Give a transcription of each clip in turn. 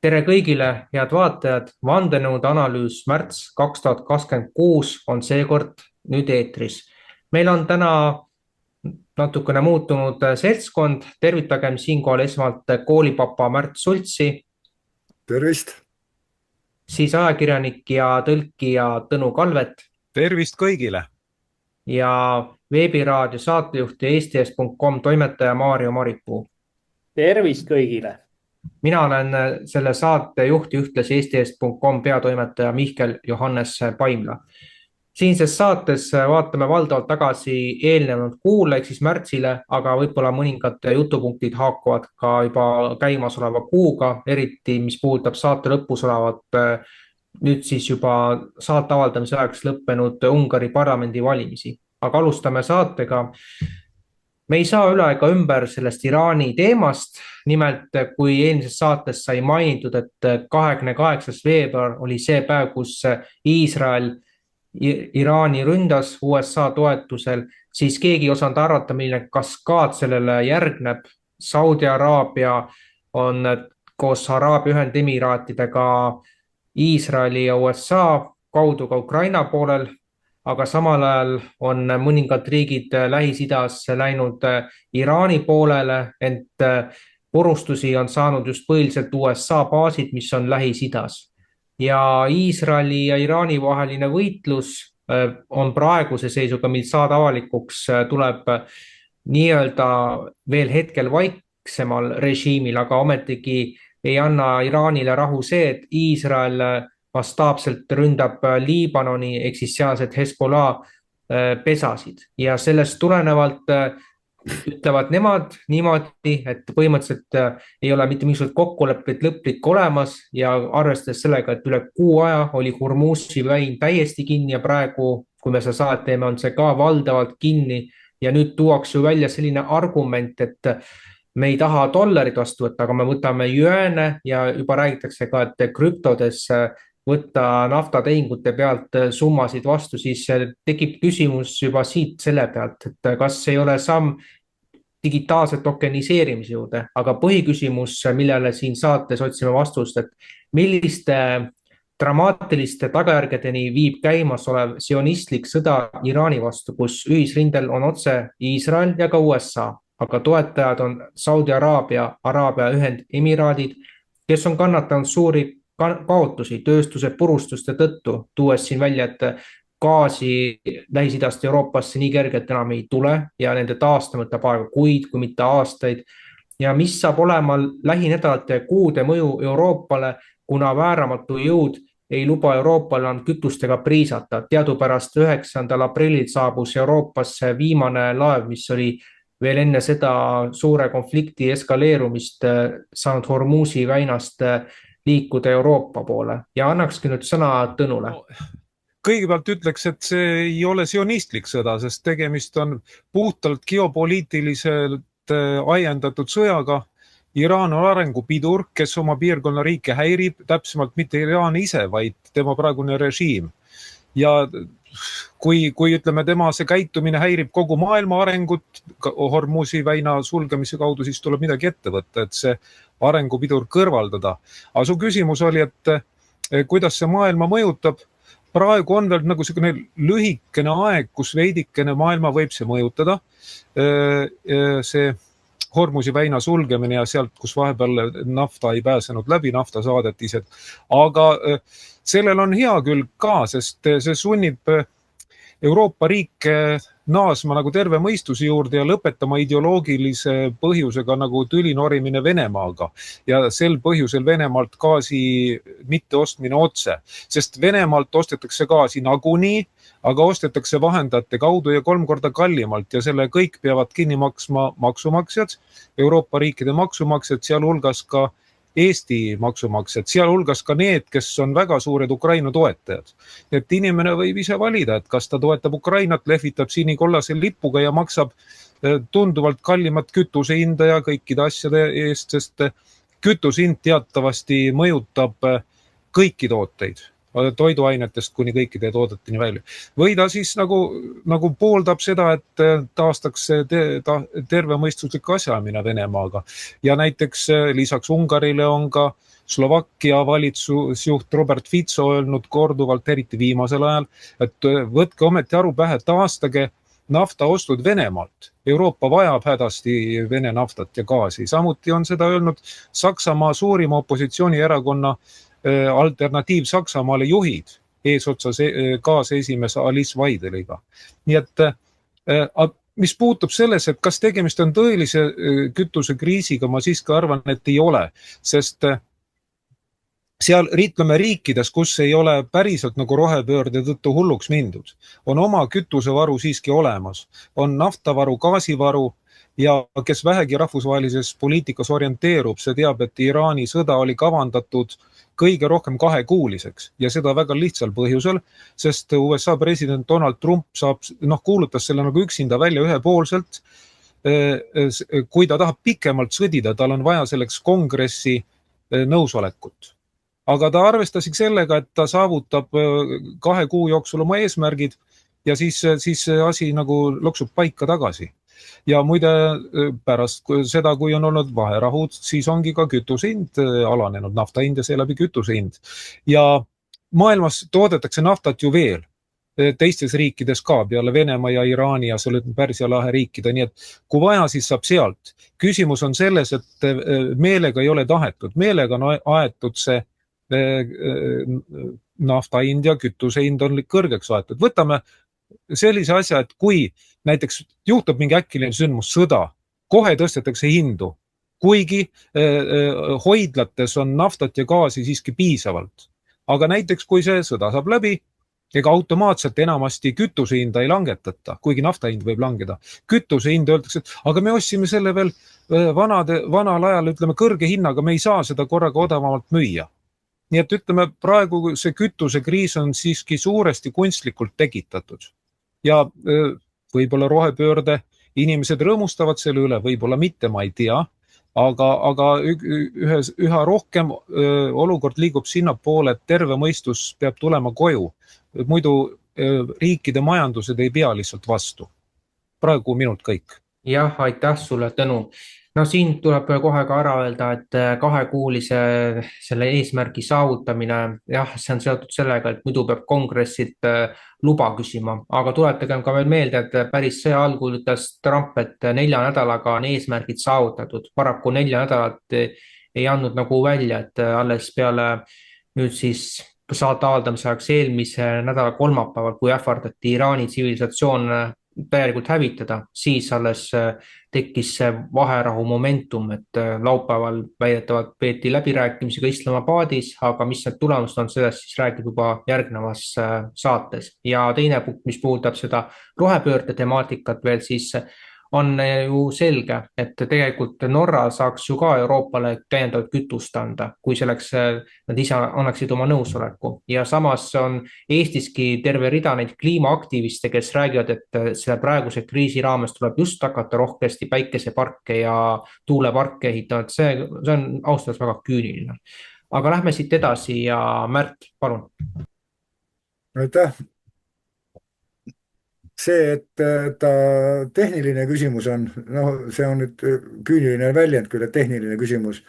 Tere kõigile, head vaatajad, vandenõude analüüs märts 2026 on seekord nüüd eetris. Meil on täna natukene muutunud seltskond, tervitagem siinkohal esmalt koolipapa Märt Sultsi, Tervist! siis ajakirjanik ja tõlkija Tõnu Kalvet Tervist kõigile! ja veebiraadio saatejuht ja eesti.com toimetaja Maarjo Maripuu. Tervist kõigile! Mina olen selle saate juht ja ühtlasi eesti.com peatoimetaja Mihkel Johannes Paimla. Siinses saates vaatame valdavalt tagasi eelnenud kuule ehk siis märtsile, aga võib-olla mõningad jutupunktid haakuvad ka juba käimasoleva kuuga, eriti mis puudutab saate lõpus olevat nüüd siis juba saate avaldamise ajaks lõppenud Ungari parlamendi valimisi. Aga alustame saatega. Me ei saa üle ega ümber sellest Iraani teemast. Nimelt, kui eelmises saates sai mainitud, et 28. veebruar oli see päev, kus Iisrael Iraani ründas USA toetusel, siis keegi ei osanud arvata, milline kaskaad sellele järgneb. Saudi Araabia on koos Araabia Ühendemiraatidega Iisraeli ja USA kaudu ka Ukraina poolel, aga samal ajal on mõningad riigid Lähis-Idas läinud Iraani poolele, ent purustusi on saanud just põhiliselt USA baasid, mis on Lähis-Idas. Ja Iisraeli ja Iraani vaheline võitlus on praeguse seisuga, mil saada avalikuks, tuleb nii-öelda veel hetkel vaiksemal režiimil, aga ometigi ei anna Iraanile rahu see, et Iisrael mastaapselt ründab Liibanoni ehk siis sealsed Hezbollah pesasid ja sellest tulenevalt ütlevad nemad niimoodi, et põhimõtteliselt ei ole mitte mingisugused kokkulepped lõplik olemas ja arvestades sellega, et üle kuu aja oli Hormuzi väin täiesti kinni ja praegu, kui me seda saadet teeme, on see ka valdavalt kinni ja nüüd tuuakse ju välja selline argument, et me ei taha dollarit vastu võtta, aga me võtame jüene ja juba räägitakse ka, et krüptodes võtta naftatehingute pealt summasid vastu, siis tekib küsimus juba siit selle pealt, et kas ei ole samm digitaalse tokeniseerimise juurde, aga põhiküsimus, millele siin saates otsime vastust, et milliste dramaatiliste tagajärgedeni viib käimasolev sionistlik sõda Iraani vastu, kus ühisrindel on otse Iisrael ja ka USA, aga toetajad on Saudi Araabia, Araabia Ühendemiraadid, kes on kannatanud suuri kaotusi tööstuse purustuste tõttu, tuues siin välja, et gaasi Lähis-Idast Euroopasse nii kergelt enam ei tule ja nende taastamine võtab aega kuid, kui mitte aastaid. Ja mis saab olema lähinädalate ja kuude mõju Euroopale, kuna vääramatu jõud ei luba Euroopal on kütustega priisata. Teadupärast 9. aprillil saabus Euroopasse viimane laev, mis oli veel enne seda suure konflikti eskaleerumist saanud Hormuzi väinast liikuda Euroopa poole ja annakski nüüd sõna Tõnule. Kõigepealt ütleks, et see ei ole sionistlik sõda, sest tegemist on puhtalt geopoliitiliselt ajendatud sõjaga. Iraan on arengupidur, kes oma piirkonna riike häirib, täpsemalt mitte Iraan ise, vaid tema praegune režiim. Ja kui ütleme, tema see käitumine häirib kogu maailma arengut Hormuzi väina sulgemise kaudu, siis tuleb midagi ette võtta, et see arengupidur kõrvaldada. Aga su küsimus oli, et kuidas see maailma mõjutab. Praegu on veel nagu selline lühikene aeg, kus veidikene maailma võib see mõjutada. See Hormuzi väina sulgemine ja sealt, kus vahepeal nafta ei pääsenud läbi, naftasaadetised. Aga sellel on hea külg ka, sest see sunnib Euroopa riike naasma nagu terve mõistuse juurde ja lõpetama ideoloogilise põhjusega nagu tülinorimine Venemaaga ja sel põhjusel Venemaalt gaasi mitte ostmine otse, sest Venemaalt ostetakse gaasi nagunii, aga ostetakse vahendajate kaudu ja 3 korda kallimalt ja selle kõik peavad kinni maksma maksumaksjad, Euroopa riikide maksumaksjad, sealhulgas ka Eesti maksumaksjad, sealhulgas ka need, kes on väga suured Ukraina toetajad. Et inimene võib ise valida, et kas ta toetab Ukrainat, lehvitab sinikollase lipuga ja maksab tunduvalt kallimat kütusehinda ja kõikide asjade eest, sest kütusehind teatavasti mõjutab kõiki tooteid. toiduainetest kuni kõikide toodeteni välja. Või ta siis nagu pooldab seda, et taastaks tervemõistuslik asjaajamine Venemaaga. Ja näiteks lisaks Ungarile on ka Slovakkia valitsusjuht Robert Fico öelnud korduvalt, eriti viimasel ajal, et võtke ometi aru pähe, taastage naftaostud Venemaalt. Euroopa vajab hädasti Vene naftat ja gaasi. Samuti on seda öelnud Saksamaa suurima opositsioonierakonna Alternatiiv Saksamaale juhid eesotsas kaasesimees Alice Weideliga. Nii et mis puutub selles, et kas tegemist on tõelise kütusekriisiga, ma siiski arvan, et ei ole, sest seal riikides, kus ei ole päriselt nagu rohepöörde tõttu hulluks mindud, on oma kütusevaru siiski olemas, on naftavaru, gaasivaru ja kes vähegi rahvusvahelises poliitikas orienteerub, see teab, et Iraani sõda oli kavandatud kõige rohkem 2-kuuliseks ja seda väga lihtsal põhjusel, sest USA president Donald Trump kuulutas selle nagu üksinda välja ühepoolselt. Kui ta tahab pikemalt sõdida, tal on vaja selleks kongressi nõusolekut. Aga ta arvestasid sellega, et ta saavutab 2 kuu jooksul oma eesmärgid ja siis asi nagu loksub paika tagasi. Ja muide pärast seda, kui on olnud vaherahud, siis ongi ka kütusehind alanenud, naftahind ja seeläbi kütusehind. Ja maailmas toodetakse naftat ju veel teistes riikides ka peale Venemaa ja Iraani ja selle Pärsia lahe riikide, nii et kui vaja, siis saab sealt. Küsimus on selles, et meelega ei ole tahetud, meelega on aetud see naftahind ja kütusehind on kõrgeks aetud. Võtame sellise asja, et kui näiteks juhtub mingi äkiline sündmus, sõda, kohe tõstetakse hindu, kuigi hoidlates on naftat ja gaasi siiski piisavalt. Aga näiteks kui see sõda saab läbi, ega automaatselt enamasti kütusehinda ei langetata, kuigi naftahind võib langeda. Kütusehind öeldakse, et aga me ostsime selle veel vanal ajal, ütleme kõrge hinnaga, me ei saa seda korraga odavamalt müüa. Nii et ütleme, praegu see kütusekriis on siiski suuresti kunstlikult tekitatud. Ja võib-olla rohepöörde inimesed rõõmustavad selle üle, võib-olla mitte, ma ei tea, aga üha rohkem olukord liigub sinnapoole, et terve mõistus peab tulema koju. Muidu riikide majandused ei pea lihtsalt vastu. Praegu minult kõik. Jah, aitäh sulle, Tõnu. No siin tuleb kohe ka ära öelda, et 2-kuulise selle eesmärgi saavutamine, jah, see on seotud sellega, et muidu peab kongressilt luba küsima, aga tuletagem ka veel meelde, et päris sõja algul ütles Trump, et 4 nädalaga on eesmärgid saavutatud. Paraku 4 nädalat ei andnud nagu välja, et alles peale nüüd siis saate avaldamise ajaks eelmise nädala kolmapäeval, kui ähvardati Iraani tsivilisatsioon täielikult hävitada, siis alles tekkis see vaherahu momentum, et laupäeval väidetavalt peeti läbirääkimisi ka Islamabadis, aga mis need tulemused on, sellest siis räägib juba järgnevas saates. Ja teine punkt, mis puudutab seda rohepöörde temaatikat veel, siis on ju selge, et tegelikult Norra saaks ju ka Euroopale täiendavat kütust anda, kui selleks nad ise annaksid oma nõusoleku. Ja samas on Eestiski terve rida neid kliimaaktiviste, kes räägivad, et selle praeguse kriisi raames tuleb just hakata rohkesti päikeseparke ja tuuleparke ehitama, et see on ausalt väga küüniline. Aga lähme siit edasi ja Märt, palun. Aitäh. See, et ta tehniline küsimus on, see on nüüd küüniline väljend küll, et tehniline küsimus,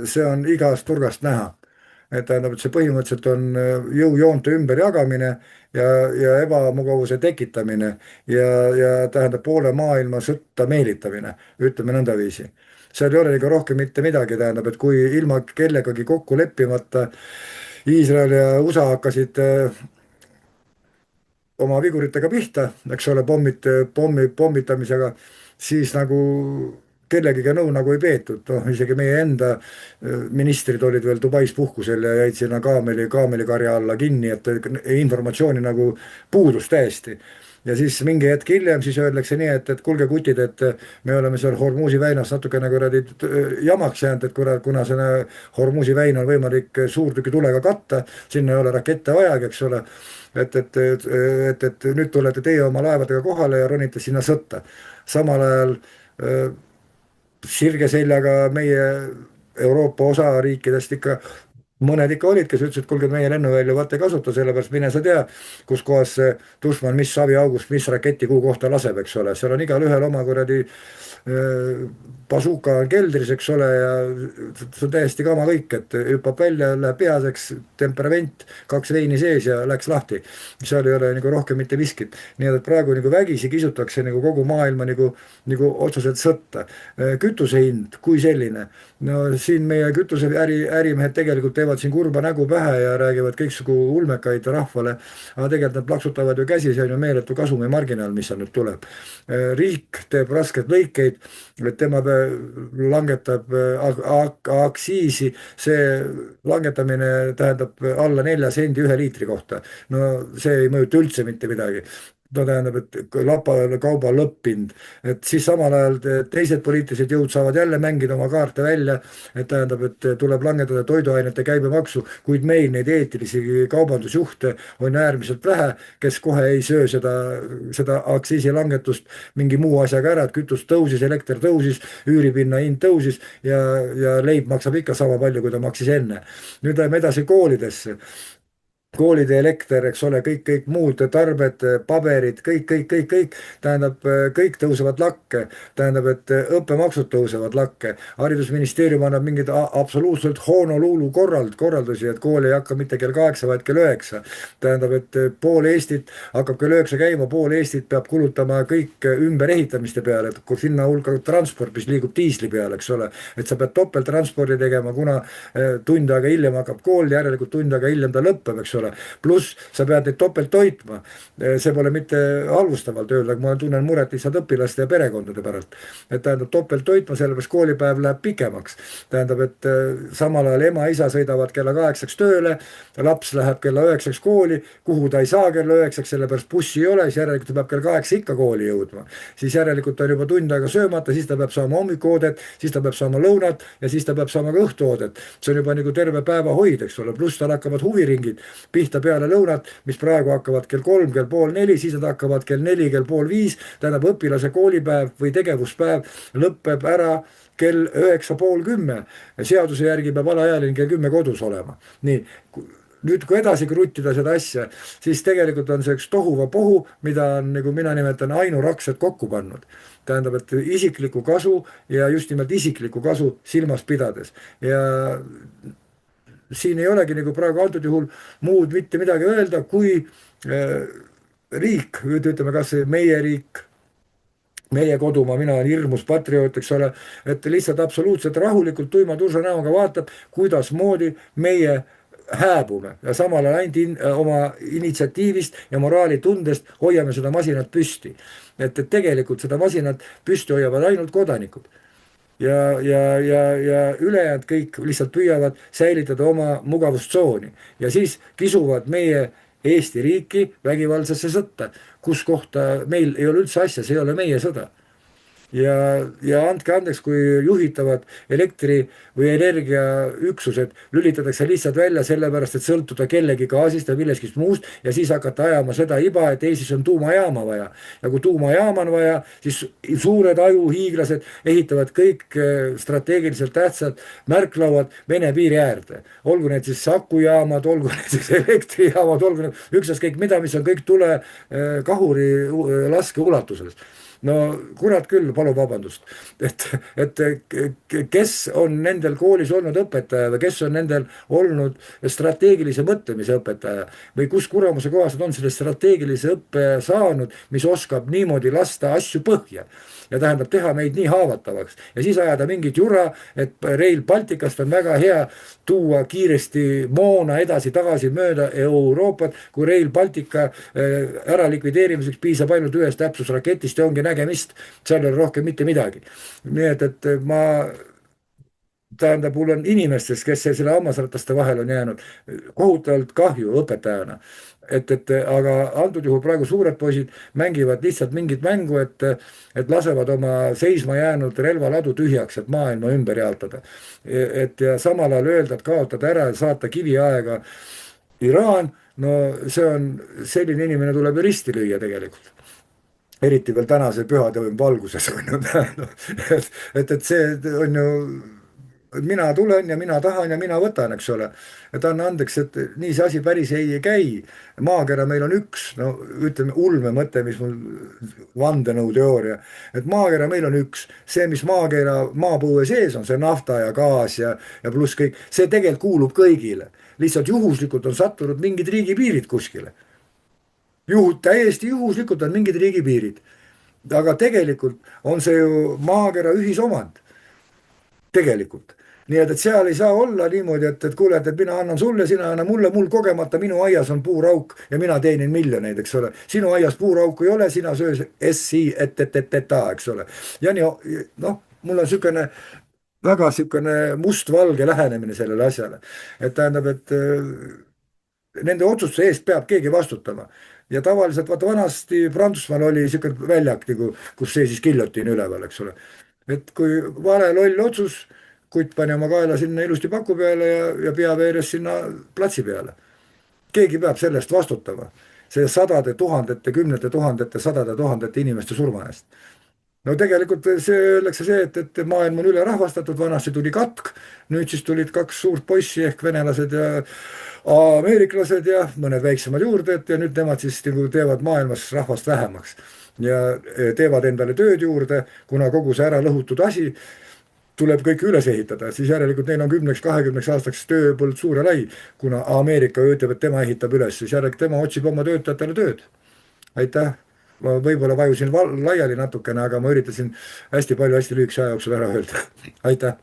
see on igast nurgast näha. Et tähendab, et see põhimõtteliselt on jõujoonte ümberjagamine ja ebamugavuse tekitamine ja tähendab poole maailma sõtta meelitamine, ütleme nõndaviisi. Seal ei ole ega rohkem mitte midagi, tähendab, et kui ilma kellegagi kokku leppimata Iisrael ja USA hakkasid oma viguritega pihta, eks ole, pommitamisega, siis nagu kellegiga nõu nagu ei peetud, isegi meie enda ministrid olid veel Dubais puhkusel ja jäid sinna kaamelikarja alla kinni, et informatsiooni nagu puudus täiesti. Ja siis mingi hetk hiljem siis öeldakse nii, et kuulge kutid, et me oleme seal Hormuzi väinas natukene jamaks jäänud, et kuna see Hormuzi väin on võimalik suurtükitulega katta, sinna ei ole rakette vajagi, eks ole, et nüüd tulete teie oma laevadega kohale ja ronite sinna sõtta. Samal ajal sirge seljaga meie Euroopa osariikidest ikka mõned ikka olid, kes ütlesid, kuulge, meie lennuvälja vaata ei kasuta, sellepärast mine sa tea, kus kohas see Dušman, mis aviaugust, mis raketi kuhu kohta laseb, eks ole, seal on igalühel oma kuradi basuka on keldris, eks ole, ja see on täiesti kama kõik, et hüppab välja, läheb vihaseks, temperament, 2 veini sees ja läks lahti. seal ei ole nagu rohkem mitte miskit. nii et praegu nagu vägisi kisutakse nagu kogu maailma nagu otseselt sõtta. kütuse hind kui selline, no siin meie ärimehed tegelikult teevad siin kurba nägu pähe ja räägivad kõiksugu ulmekaid rahvale, aga tegelikult nad plaksutavad ju käsi, see on ju meeletu kasumimarginaal, mis seal nüüd tuleb. Riik teeb raskeid lõikeid, et tema langetab aktsiisi, see langetamine tähendab alla 4 sendi 1 liitri kohta. no see ei mõjuta üldse mitte midagi. no tähendab, et kauba lõpp-hind, et siis samal ajal teised poliitilised jõud saavad jälle mängida oma kaarte välja, et tähendab, et tuleb langetada toiduainete käibemaksu, kuid meil neid eetilisi kaubandusjuhte on äärmiselt vähe, kes kohe ei söö seda aktsiisilangetust mingi muu asjaga ära, et kütus tõusis, elekter tõusis, üüripinna hind tõusis ja leib maksab ikka sama palju, kui ta maksis enne. nüüd läheme edasi koolidesse. koolide elekter, eks ole, kõik muud tarbed, paberid, kõik, tähendab, kõik tõusevad lakke, tähendab, et õppemaksud tõusevad lakke, haridusministeerium annab mingeid absoluutselt Honolulu korraldusi, et kool ei hakka mitte kell 8, vaid kell 9, tähendab, et pool Eestit hakkab kell 9 käima, pool Eestit peab kulutama kõik ümberehitamiste peale, et kui sinna hulka transport, mis liigub diisli peale, eks ole, et sa pead topelttranspordi tegema, kuna tund aega hiljem hakkab kool, järelikult tund aega hiljem ta lõpeb, eks ole, pluss sa pead neid topelt toitma. see pole mitte halvustavalt öelda, aga ma tunnen muret lihtsalt õpilaste ja perekondade pärast. et tähendab topelt toitma, sellepärast koolipäev läheb pikemaks. tähendab, et samal ajal ema-isa sõidavad kella 8 tööle, laps läheb kella 9 kooli, kuhu ta ei saa kella 9, sellepärast bussi ei ole, siis järelikult ta peab kell 8 ikka kooli jõudma. siis järelikult on juba tund aega söömata, siis ta peab saama hommikuoodet, siis ta peab saama lõunat ja siis ta peab saama ka õhtuoodet. see on juba nagu terve päeva hoid, eks ole, pluss tal hakkavad huviringid pihta peale lõunat, mis praegu hakkavad kell 3, kell pool 4, siis nad hakkavad kell 4, kell pool 5, tähendab õpilase koolipäev või tegevuspäev lõpeb ära kell 9:30. seaduse järgi peab alaealine kell 10 kodus olema. nii, nüüd kui edasi kruttida seda asja, siis tegelikult on see üks tohuvapohu, mida on, nagu mina nimetan, ainurakselt kokku pannud. tähendab, et isiklikku kasu ja just nimelt isiklikku kasu silmas pidades ja siin ei olegi nagu praegu antud juhul muud mitte midagi öelda, kui riik, ütleme kas meie riik, meie kodumaa, mina olen hirmus patrioot, eks ole, et lihtsalt absoluutselt rahulikult tuima tursa näoga vaatab, kuidasmoodi meie hääbume ja samal ajal ainult oma initsiatiivist ja moraalitundest hoiame seda masinat püsti. et tegelikult seda masinat püsti hoiavad ainult kodanikud. ja ülejäänud kõik lihtsalt püüavad säilitada oma mugavustsooni ja siis kisuvad meie Eesti riiki vägivaldsesse sõtta, kus kohta meil ei ole üldse asja, see ei ole meie sõda. ja andke andeks, kui juhitavad elektri või energiaüksused lülitatakse lihtsalt välja sellepärast, et sõltuda kellegi gaasist või millestki muust ja siis hakata ajama seda iba, et Eestis on tuumajaama vaja. ja kui tuumajaama on vaja, siis suured ajuhiiglased ehitavad kõik strateegiliselt tähtsad märklauad Vene piiri äärde. olgu need siis akujaamad, olgu need siis elektrijaamad, olgu need ükstaskõik mida, mis on kõik tule kahuri laske ulatuses. no kurat küll, palun vabandust, et kes on nendel koolis olnud õpetaja või kes on nendel olnud strateegilise mõtlemise õpetaja või kus kuramuse kohast on selle strateegilise õppe saanud, mis oskab niimoodi lasta asju põhja ja tähendab teha meid nii haavatavaks ja siis ajada mingit jura, et Rail Balticust on väga hea tuua kiiresti moona edasi-tagasi mööda Euroopat, kui Rail Baltica ära likvideerimiseks piisab ainult ühest täpsusraketist ja ongi nägemist, seal ei ole rohkem mitte midagi. nii et ma, tähendab, mul on inimestest, kes selle hammasrataste vahel on jäänud, kohutavalt kahju õpetajana. aga antud juhul praegu suured poisid mängivad lihtsalt mingit mängu, et lasevad oma seisma jäänud relvaladu tühjaks, et maailma ümber jaotada. ja samal ajal öelda, et kaotada ära ja saata kiviaega Iraan, no see on, selline inimene tuleb ju risti lüüa tegelikult. eriti veel tänase pühade valguses on ju, et see on ju mina tulen ja mina tahan ja mina võtan, eks ole. et anna andeks, et nii see asi päris ei käi. maakera meil on üks, no ütleme ulmemõte, mis mul vandenõuteooria, et maakera meil on üks, see, mis maakera maapõue sees on, see nafta ja gaas ja pluss kõik, see tegelikult kuulub kõigile. lihtsalt juhuslikult on sattunud mingid riigipiirid kuskile. Täiesti juhuslikult on mingid riigipiirid. aga tegelikult on see ju maakera ühisomand. Tegelikult. nii et seal ei saa olla niimoodi, et kuule, et mina annan sulle, sina anna mulle, mul kogemata, minu aias on puurauk ja mina teenin miljoneid, eks ole. sinu aias puurauku ei ole, sina söö eks ole. ja nii, noh, mul on niisugune väga niisugune mustvalge lähenemine sellele asjale. et tähendab, et nende otsuste eest peab keegi vastutama. ja tavaliselt, vaata vanasti Prantsusmaal oli niisugune väljak nagu, kus seisis giljotiin üleval, eks ole. et kui vale loll otsus, kutt pani oma kaela sinna ilusti paku peale ja pea veeres sinna platsi peale. keegi peab selle eest vastutama. see sadade tuhandete, kümnete tuhandete, sadade tuhandete inimeste surma eest. no tegelikult see öeldakse see, et maailm on ülerahvastatud, vanasti tuli katk, nüüd siis tulid kaks suurt poissi ehk venelased ja ameeriklased ja mõned väiksemad juurde, ja nüüd nemad siis nagu teevad maailmas rahvast vähemaks ja teevad endale tööd juurde, kuna kogu see ära lõhutud asi tuleb kõik üles ehitada, siis järelikult neil on 10-20 aastaks tööpõld suur ja lai, kuna Ameerika ütleb, et tema ehitab üles, siis järelikult tema otsib oma töötajatele tööd. aitäh, ma võib-olla vajusin laiali natukene, aga ma üritasin hästi palju hästi lühikese aja jooksul ära öelda. aitäh.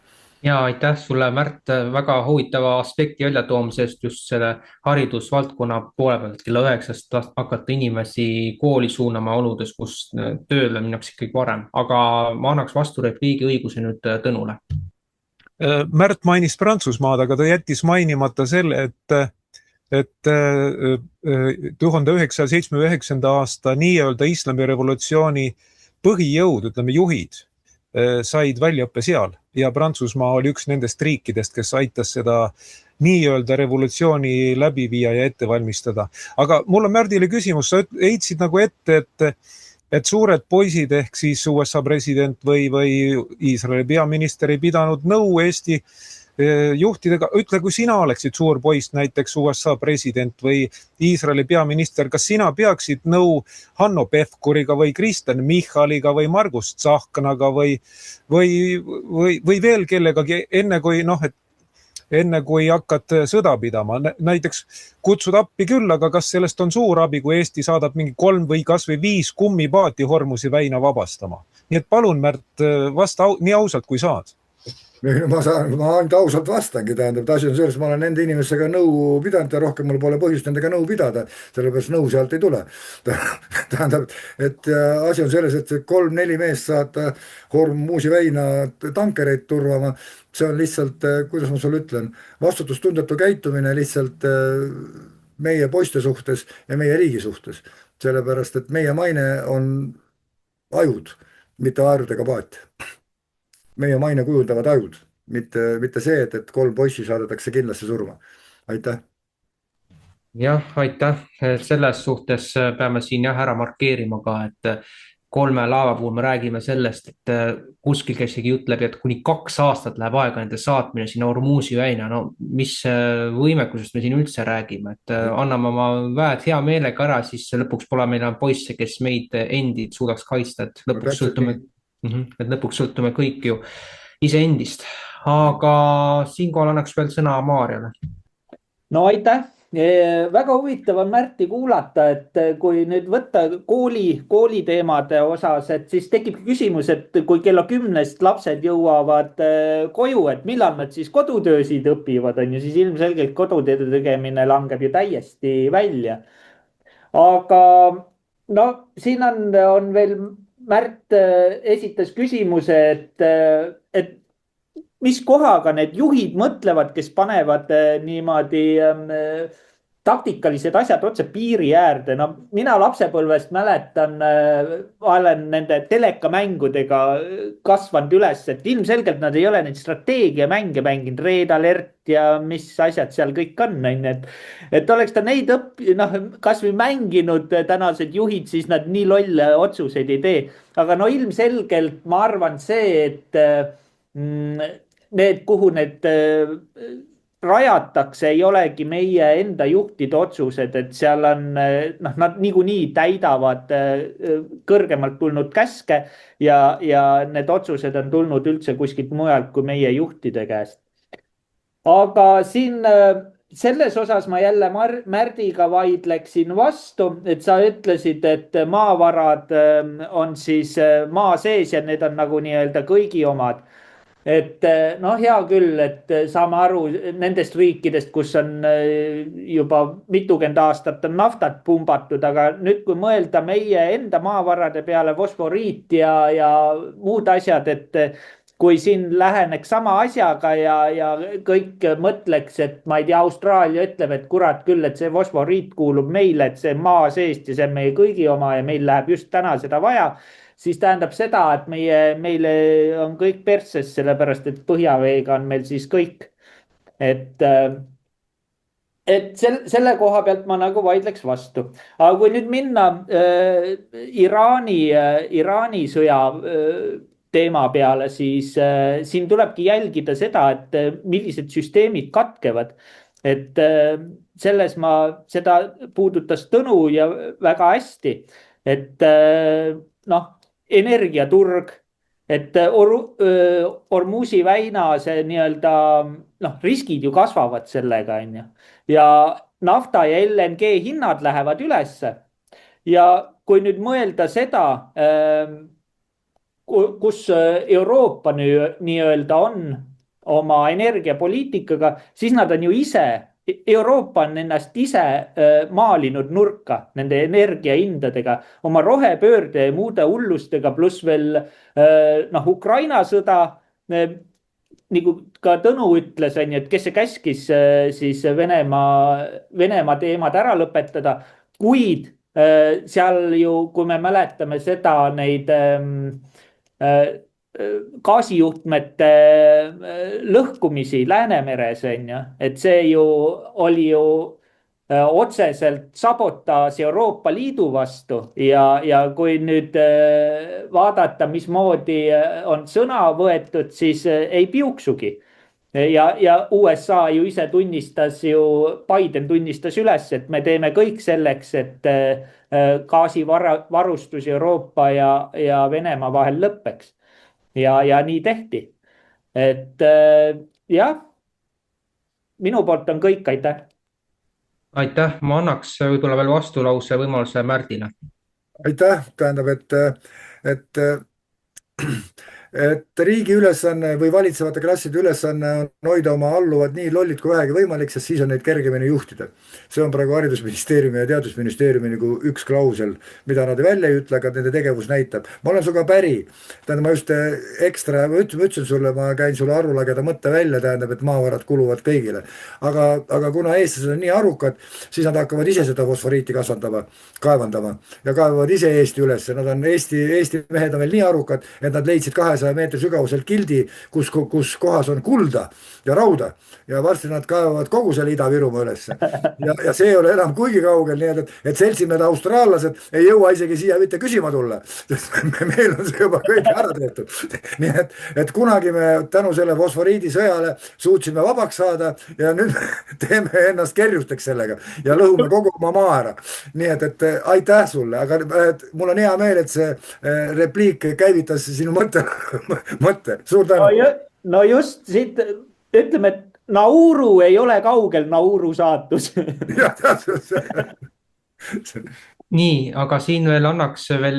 Ja aitäh sulle, Märt, väga huvitava aspekti väljatoomisest just selle haridusvaldkonna poole pealt. Kella 9 hakata inimesi kooli suunama oludes, kus tööle minnakse ikkagi varem, aga ma annaks vasturepliigi õiguse nüüd Tõnule. Märt mainis Prantsusmaad, aga ta jättis mainimata selle, et 1979. aasta nii-öelda islamirevolutsiooni põhijõud, ütleme juhid, said väljaõppe seal ja Prantsusmaa oli üks nendest riikidest, kes aitas seda nii-öelda revolutsiooni läbi viia ja ette valmistada. Aga mul on Märdile küsimus, sa heitsid nagu ette, et suured poisid ehk siis USA president või Iisraeli peaminister ei pidanud nõu Eesti juhtidega. Ütle, kui sina oleksid suur poiss, näiteks USA president või Iisraeli peaminister, kas sina peaksid nõu Hanno Pevkuriga või Kristen Michaliga või Margus Tsahknaga või veel kellegagi enne kui hakkad sõda pidama? Näiteks kutsud appi küll, aga kas sellest on suur abi, kui Eesti saadab mingi 3 või kas või 5 kummipaati hormusi väina vabastama? Nii et palun, Märt, vasta nii ausalt, kui saad. ma ainult ausalt vastangi, tähendab, asi on selles, ma olen nende inimestega nõu pidanud ja rohkem mul pole põhjust nendega nõu pidada, sellepärast nõu sealt ei tule. tähendab, et asi on selles, et 3-4 meest saata hormuusi väina tankereid turvama, see on lihtsalt, kuidas ma sulle ütlen, vastutustundetu käitumine lihtsalt meie poiste suhtes ja meie riigi suhtes. Sellepärast, et meie maine on ajud, mitte aardega paat. Meie maine kujundavad ajud, mitte see, et 3 poissi saadetakse kindlasti surma. Aitäh. Jah, aitäh. Selles suhtes peame siin ära markeerima ka, et 3 laeva puhul me räägime sellest, et kuskil käisigi jutt läbi, et kuni 2 aastat läheb aega nende saatmine sinna Hormuzi väina. No mis võimekusest me siin üldse räägime, et anname oma väed hea meelega ära, siis lõpuks pole meil poisse, kes meid endid suudaks kaitsta, et lõpuks sõltume kõik ju iseendist. Aga siinkohal annaks veel sõna Maarjale. No aitäh. Väga huvitav on Märti kuulata, et kui nüüd võtta kooli teemade osas, et siis tekib küsimus, et kui kella 10 lapsed jõuavad koju, et millal nad siis kodutöösid õpivad, on ju, siis ilmselgelt kodutööde tegemine langeb ju täiesti välja. Aga no siin on veel, Märt esitas küsimuse, et mis kohaga need juhid mõtlevad, kes panevad niimoodi taktikalised asjad otse piiri äärde. No mina lapsepõlvest mäletan, olen nende telekamängudega kasvanud üles, et ilmselgelt nad ei ole neid strateegiamänge mänginud, Red Alert ja mis asjad seal kõik on. Et oleks ta neid kas või mänginud tänased juhid, siis nad nii lolle otsuseid ei tee. Aga no ilmselgelt ma arvan see, et need, kuhu need rajatakse, ei olegi meie enda juhtide otsused, et seal on, noh, nad niikuinii täidavad kõrgemalt tulnud käske ja need otsused on tulnud üldse kuskilt mujalt kui meie juhtide käest. Aga siin selles osas ma jälle Märdiga vaidleksin vastu, et sa ütlesid, et maavarad on siis maa sees ja need on nagu nii-öelda kõigi omad. Et noh, hea küll, et saame aru nendest riikidest, kus on juba mitukümmend aastat on naftat pumbatud, aga nüüd kui mõelda meie enda maavarade peale, fosforiit ja muud asjad, et kui siin läheneks sama asjaga ja kõik mõtleks, et ma ei tea, Austraalia ütleb, et kurat küll, et see fosforiit kuulub meile, et see maa seest ja see on meie kõigi oma ja meil läheb just täna seda vaja, siis tähendab seda, et meile on kõik persses, sellepärast et põhjaveega on meil siis kõik. Et selle koha pealt ma nagu vaidleks vastu. Aga kui nüüd minna Iraani sõja teema peale, siis siin tulebki jälgida seda, et millised süsteemid katkevad. Et selles seda puudutas Tõnu ja väga hästi, et noh, energiaturg, et Ormusi väina see nii-öelda, noh, riskid ju kasvavad sellega, on ju. Ja nafta ja LNG hinnad lähevad ülesse. Ja kui nüüd mõelda seda, kus Euroopa nii-öelda on oma energiapoliitikaga, siis nad on ju ise, Euroopa on ennast ise maalinud nurka nende energiahindadega, oma rohepöörde ja muude hullustega, pluss veel Ukraina sõda, nagu ka Tõnu ütles, et kes see käskis siis Venemaa teemad ära lõpetada, kuid seal ju, kui me mäletame seda, neid gaasijuhtmete lõhkumisi Läänemeres, et see ju oli ju otseselt sabotaaž Euroopa Liidu vastu ja kui nüüd vaadata, mismoodi on sõna võetud, siis ei piuksugi. Ja USA ju ise Biden tunnistas üles, et me teeme kõik selleks, et gaasivarustus Euroopa ja Venemaa vahel lõppeks. Ja nii tehti. Et jah, minu poolt on kõik, aitäh. Aitäh, ma annaks võib-olla veel vastulause võimaluse Märdile. Aitäh, tähendab, et riigi ülesanne või valitsevate klasside ülesanne on hoida oma alluvad nii lollid kui vähegi võimalik, sest siis on neid kergemini juhtida. See on praegu haridusministeeriumi ja teadusministeeriumi nagu üks klausel, mida nad välja ei ütle, aga nende tegevus näitab. Ma olen suga päri. Tähendab, ma just ekstra, ma ütlesin sulle, ma käin sulle arulageda mõtte välja, tähendab, et maavarad kuluvad kõigile. Aga kuna eestlased on nii arukad, siis nad hakkavad ise seda fosforiiti kaevandama ja kaevavad ise Eesti üles. Nad on Eesti mehed on veel nii arukad, et nad leidsid 200 meetri sügavuselt kildi, kus kohas on kulda ja rauda ja varsti nad kaevavad kogu selle Ida-Virumaa üles. Ja see ei ole enam kuigi kaugel, nii et seltsimehed austraallased ei jõua isegi siia mitte küsima tulla, sest meil on see juba kõik ära tehtud. Nii et kunagi me tänu selle fosforiidi sõjale suutsime vabaks saada ja nüüd teeme ennast kerjusteks sellega ja lõhume kogu oma maa ära. Nii et aitäh sulle, aga mul on hea meel, et see repliik käivitas sinu mõtte, suur tänu. No just siit ütleme, et Nauru ei ole kaugel Nauru saatus. Nii, aga siin veel annaks veel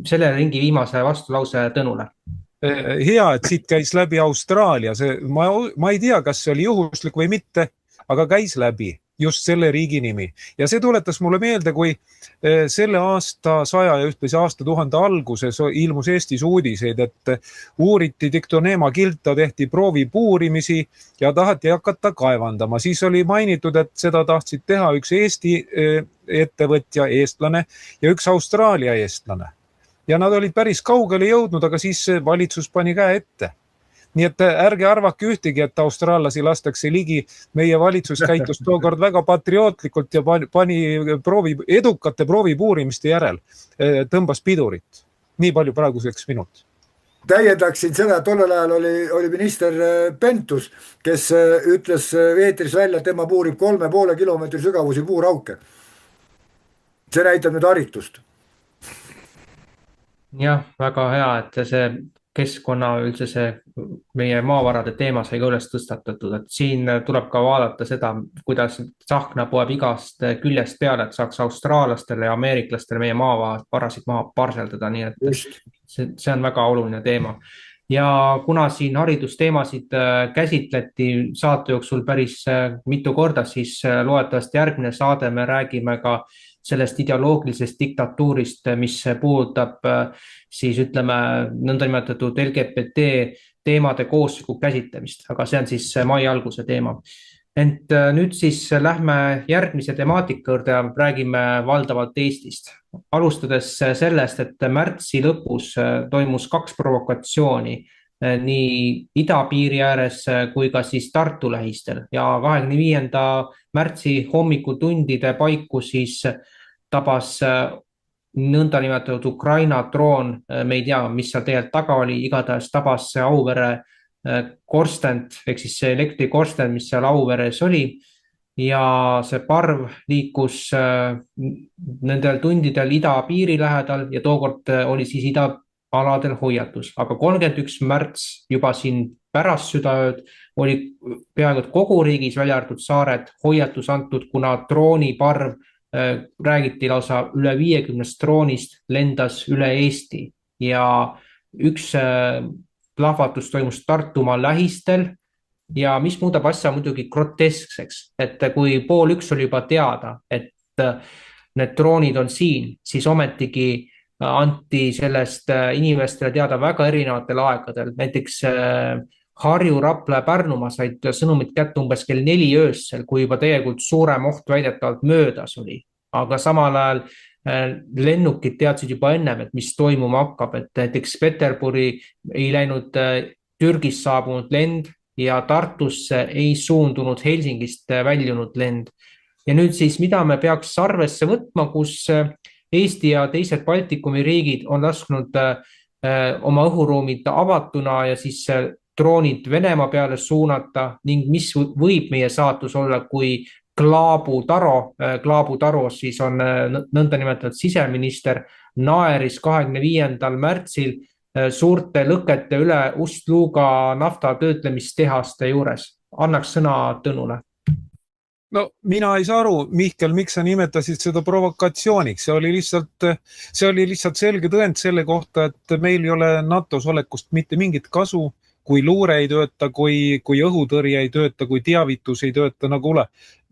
selle ringi viimase vastulause Tõnule. Hea, et siit käis läbi Austraalia. Ma ei tea, kas see oli juhuslik või mitte, aga käis läbi just selle riigi nimi. Ja see tuletas mulle meelde, kui selle aasta 100 ja ühtlasi aastatuhande alguses ilmus Eestis uudiseid, et uuriti Dictonema kilta, tehti proovipuurimisi ja taheti hakata kaevandama. Siis oli mainitud, et seda tahtsid teha üks Eesti ettevõtja, eestlane ja üks Austraalia eestlane. Ja nad olid päris kaugele jõudnud, aga siis valitsus pani käe ette. Nii et ärge arvake ühtegi, et austraallasi lastakse ligi. Meie valitsus käitus tookord väga patriootlikult ja pani edukate proovipuurimiste järel, tõmbas pidurit. Nii palju praeguseks minut. täiendaksin seda, tollel ajal oli minister Pentus, kes ütles eetris välja, et tema puurib 3,5 kilomeetri sügavusi puurauke. See näitab nüüd haritust. jah, väga hea, et see keskkonna üldse see meie maavarade teema sai ka üles tõstatatud, et siin tuleb ka vaadata seda, kuidas Tsahkna poeb igast küljest peale, et saaks austraallastele ja ameeriklastele meie maavarasid maha parseldada, nii et Just. see on väga oluline teema. Ja kuna siin haridusteemasid käsitleti saate jooksul päris mitu korda, siis loodetavasti järgmine saade me räägime ka sellest ideoloogilisest diktatuurist, mis puudutab siis ütleme nõndanimetatud LGBT teemade kooslikku käsitlemist, aga see on siis mai alguse teema. Ent nüüd siis lähme järgmise temaatika juurde ja räägime valdavalt Eestist. Alustades sellest, et märtsi lõpus toimus 2 provokatsiooni nii idapiiri ääres kui ka siis Tartu lähistel ja 25. märtsi hommikutundide paiku siis tabas nõndanimetatud Ukraina droon, me ei tea, mis seal tegelikult taga oli, igatahes tabas see Auvere korstend ehk siis see elektrikorstend, mis seal Auveres oli ja see parv liikus nendel tundidel idapiiri lähedal ja tookord oli siis idaaladel hoiatus, aga 31. märts juba siin pärast südaööd oli peaaegu kogu riigis välja arvatud saared hoiatus antud, kuna drooniparv räägiti lausa üle 50 droonist lendas üle Eesti ja üks plahvatus toimus Tartumaa lähistel ja mis muudab asja muidugi groteskseks, et kui 12:30 oli juba teada, et need droonid on siin, siis ometigi anti sellest inimestele teada väga erinevatel aegadel, näiteks Harju, Rapla ja Pärnumaa said sõnumid kätte umbes kell 4 öösel, kui juba tegelikult suurem oht väidetavalt möödas oli, aga samal ajal lennukid teadsid juba ennem, et mis toimuma hakkab, et näiteks Peterburi ei läinud Türgist saabunud lend ja Tartusse ei suundunud Helsingist väljunud lend. Ja nüüd siis, mida me peaks arvesse võtma, kus Eesti ja teised Baltikumi riigid on lasknud oma õhuruumid avatuna ja siis droonid Venemaa peale suunata ning mis võib meie saatus olla, kui Klaabu Taro siis on nõndanimetatud siseminister, naeris 25. märtsil suurte lõkete üle Ust-Luga naftatöötlemistehaste juures. Annaks sõna Tõnule. No mina ei saa aru, Mihkel, miks sa nimetasid seda provokatsiooniks. See oli lihtsalt selge tõend selle kohta, et meil ei ole NATO-s olekust mitte mingit kasu, kui luure ei tööta, kui õhutõrje ei tööta, kui teavitus ei tööta, nagu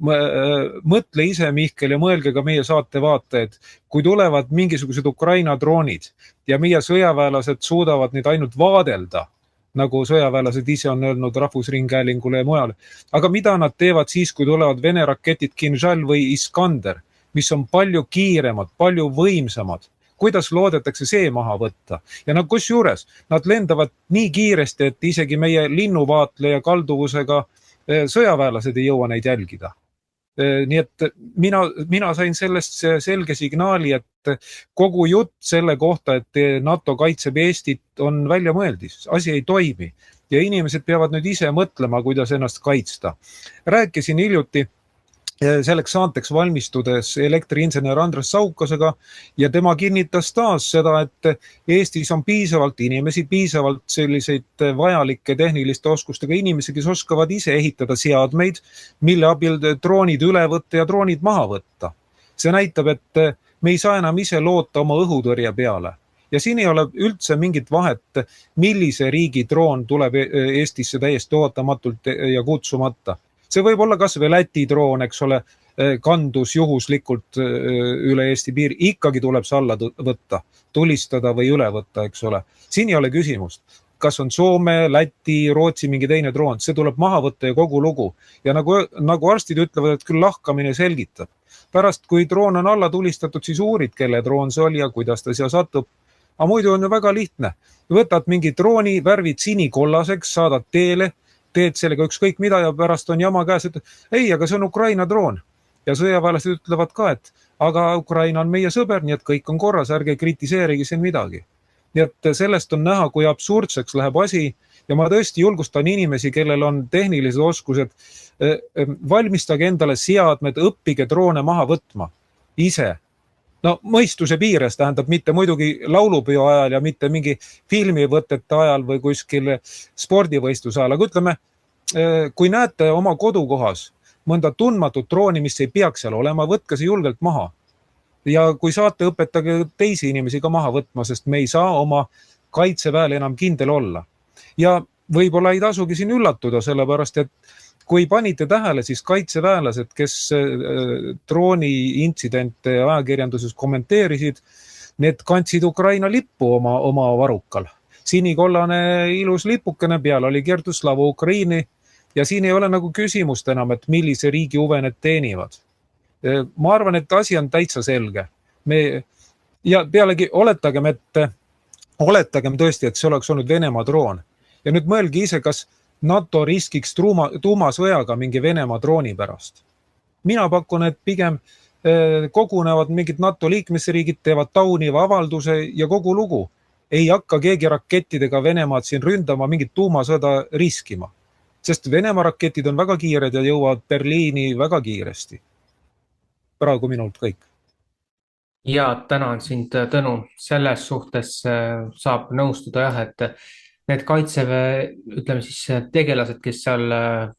mõtle ise, Mihkel, ja mõelge ka meie saate vaatajad, kui tulevad mingisugused Ukraina droonid ja meie sõjaväelased suudavad neid ainult vaadelda, nagu sõjaväelased ise on öelnud Rahvusringhäälingule ja mujal. Aga mida nad teevad siis, kui tulevad Vene raketid Kinžal või Iskander, mis on palju kiiremad, palju võimsamad? Kuidas loodetakse see maha võtta? Ja kusjuures nad lendavad nii kiiresti, et isegi meie linnuvaatleja kalduvusega sõjaväelased ei jõua neid jälgida. Nii et mina sain sellest selge signaali, et kogu jutt selle kohta, et NATO kaitseb Eestit, on väljamõeldis. Asi ei toimi ja inimesed peavad nüüd ise mõtlema, kuidas ennast kaitsta. Rääkisin hiljuti selleks saanteks valmistudes elektriinsener Andres Saukasega ja tema kinnitas taas seda, et Eestis on piisavalt inimesi, piisavalt selliseid vajalike tehniliste oskustega inimesi, kes oskavad ise ehitada seadmeid, mille abil droonid üle võtta ja droonid maha võtta. See näitab, et me ei saa enam ise loota oma õhutõrje peale. Ja siin ei ole üldse mingit vahet, millise riigi droon tuleb Eestisse täiesti ootamatult ja kutsumata. See võib olla kas või Läti droon, eks ole, kandus juhuslikult üle Eesti piiri, ikkagi tuleb see alla võtta, tulistada või üle võtta, eks ole. Siin ei ole küsimust, kas on Soome, Läti, Rootsi mingi teine droon, see tuleb maha võtta ja kogu lugu. Ja nagu arstid ütlevad, et küll lahkamine selgitab. Pärast, kui droon on alla tulistatud, siis uurid, kelle droon see oli ja kuidas ta siia satub. Aga muidu on ju väga lihtne. Võtad mingi drooni, värvid sinikollaseks, saadad teele, teed sellega ükskõik mida ja pärast on jama käes, et ei, aga see on Ukraina droon. Ja sõjaväelased ütlevad ka, et aga Ukraina on meie sõber, nii et kõik on korras, ärge kritiseerigi siin midagi. nii et sellest on näha, kui absurdseks läheb asi ja ma tõesti julgustan inimesi, kellel on tehnilised oskused, valmistage endale seadmed, õppige droone maha võtma ise. No mõistuse piires, tähendab mitte muidugi laulupeo ajal ja mitte mingi filmivõtete ajal või kuskil spordivõistluse ajal, aga ütleme, kui näete oma kodukohas mõnda tundmatut drooni, mis ei peaks seal olema, võtke see julgelt maha. Ja kui saate, õpetage teisi inimesi ka maha võtma, sest me ei saa oma kaitseväel enam kindel olla. Ja võib-olla ei tasugi siin üllatuda, sellepärast et kui panite tähele, siis kaitseväelased, kes drooni intsidente ajakirjanduses kommenteerisid, need kandsid Ukraina lippu oma varukal. Sinikollane ilus lipukene peal oli Kertu Slava Ukraini ja siin ei ole nagu küsimust enam, et millise riigi huve need teenivad. Ma arvan, et asi on täitsa selge. Ja pealegi oletagem tõesti, et see oleks olnud Venemaa droon. Ja nüüd mõelge ise, kas NATO riskiks tuumasõjaga mingi Venemaa drooni pärast. Mina pakun, et pigem kogunevad mingid NATO liikmesriigid, teevad tauniva avalduse ja kogu lugu. Ei hakka keegi rakettidega Venemaad siin ründama, mingit tuumasõda riskima. Sest Venemaa raketid on väga kiired ja jõuavad Berliini väga kiiresti. Praegu minult kõik. Ja tänan sind, Tõnu. Selles suhtes saab nõustuda jah, et need kaitseväe, ütleme siis tegelased, kes seal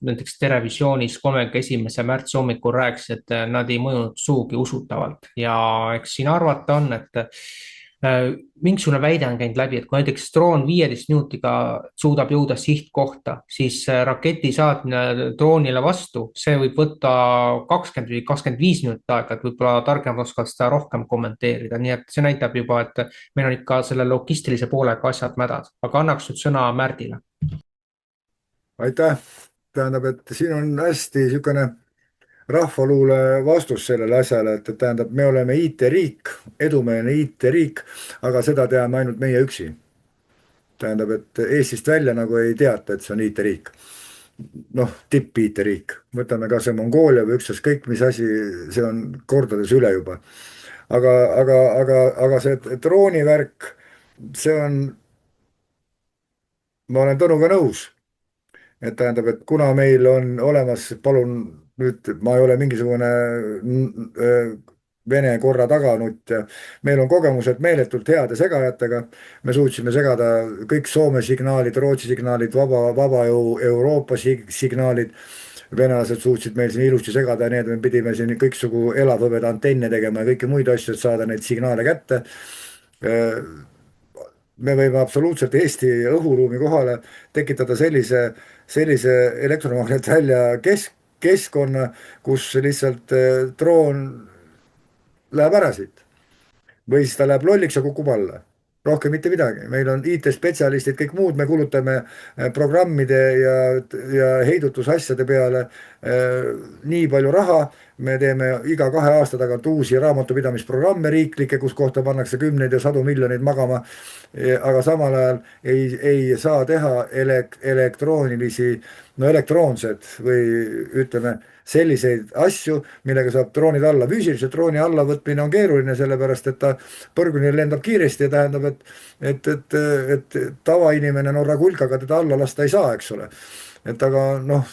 näiteks Terevisioonis 31. märtsi hommikul rääkis, et nad ei mõjunud suugi usutavalt. Ja eks siin arvata on, et mingisugune väide on käinud läbi, et kui näiteks droon 15 minutiga suudab jõuda sihtkohta, siis raketi saatmine droonile vastu, see võib võtta 20 või 25 minutit aega, et võib-olla targemad oskavad seda rohkem kommenteerida. Nii et see näitab juba, et meil on ikka selle logistilise poolega asjad mädad, aga annaks nüüd sõna Märdile. Aitäh, tähendab, et siin on hästi niisugune rahvaluule vastus sellele asjale, et tähendab, me oleme IT-riik, edumeelne IT-riik, aga seda teame ainult meie üksi. Tähendab, et Eestist välja nagu ei teata, et see on IT-riik. Noh, tipp IT-riik. Võtame ka see Mongoolia või ükskõik mis asi, see on kordades üle juba. Aga see droonivärk, see on, ma olen Tõnuga nõus. Et tähendab, et kuna meil on olemas, palun nüüd, ma ei ole mingisugune Vene korra taganutt ja meil on kogemused meeletult heade segajatega. Me suutsime segada kõik Soome signaalid, Rootsi signaalid, vaba Euroopa signaalid. Venelased suutsid meil siin ilusti segada ja need me pidime siin kõiksugu elavhõbeda antenne tegema ja kõiki muid asju, et saada neid signaale kätte. Me võime absoluutselt Eesti õhuruumi kohale tekitada sellise elektromagnetvälia keskkonna, kus lihtsalt droon läheb ära siit. Või siis ta läheb lolliks ja kukub alla. Rohkem mitte midagi. Meil on IT-spetsialistid, kõik muud, me kulutame programmide ja heidutusasjade peale nii palju raha. Me teeme iga 2 aasta tagant uusi raamatupidamisprogramme riiklikke, kus kohta pannakse 10 ja 100 miljonit magama. Aga samal ajal ei saa teha elektroonilisi, no elektroonsed või ütleme selliseid asju, millega saab droonid alla. Füüsiliselt drooni allavõtmine on keeruline, sellepärast et ta põrgunil lendab kiiresti ja tähendab, et tavainimene ragulkaga teda alla lasta ei saa, eks ole. Et aga noh,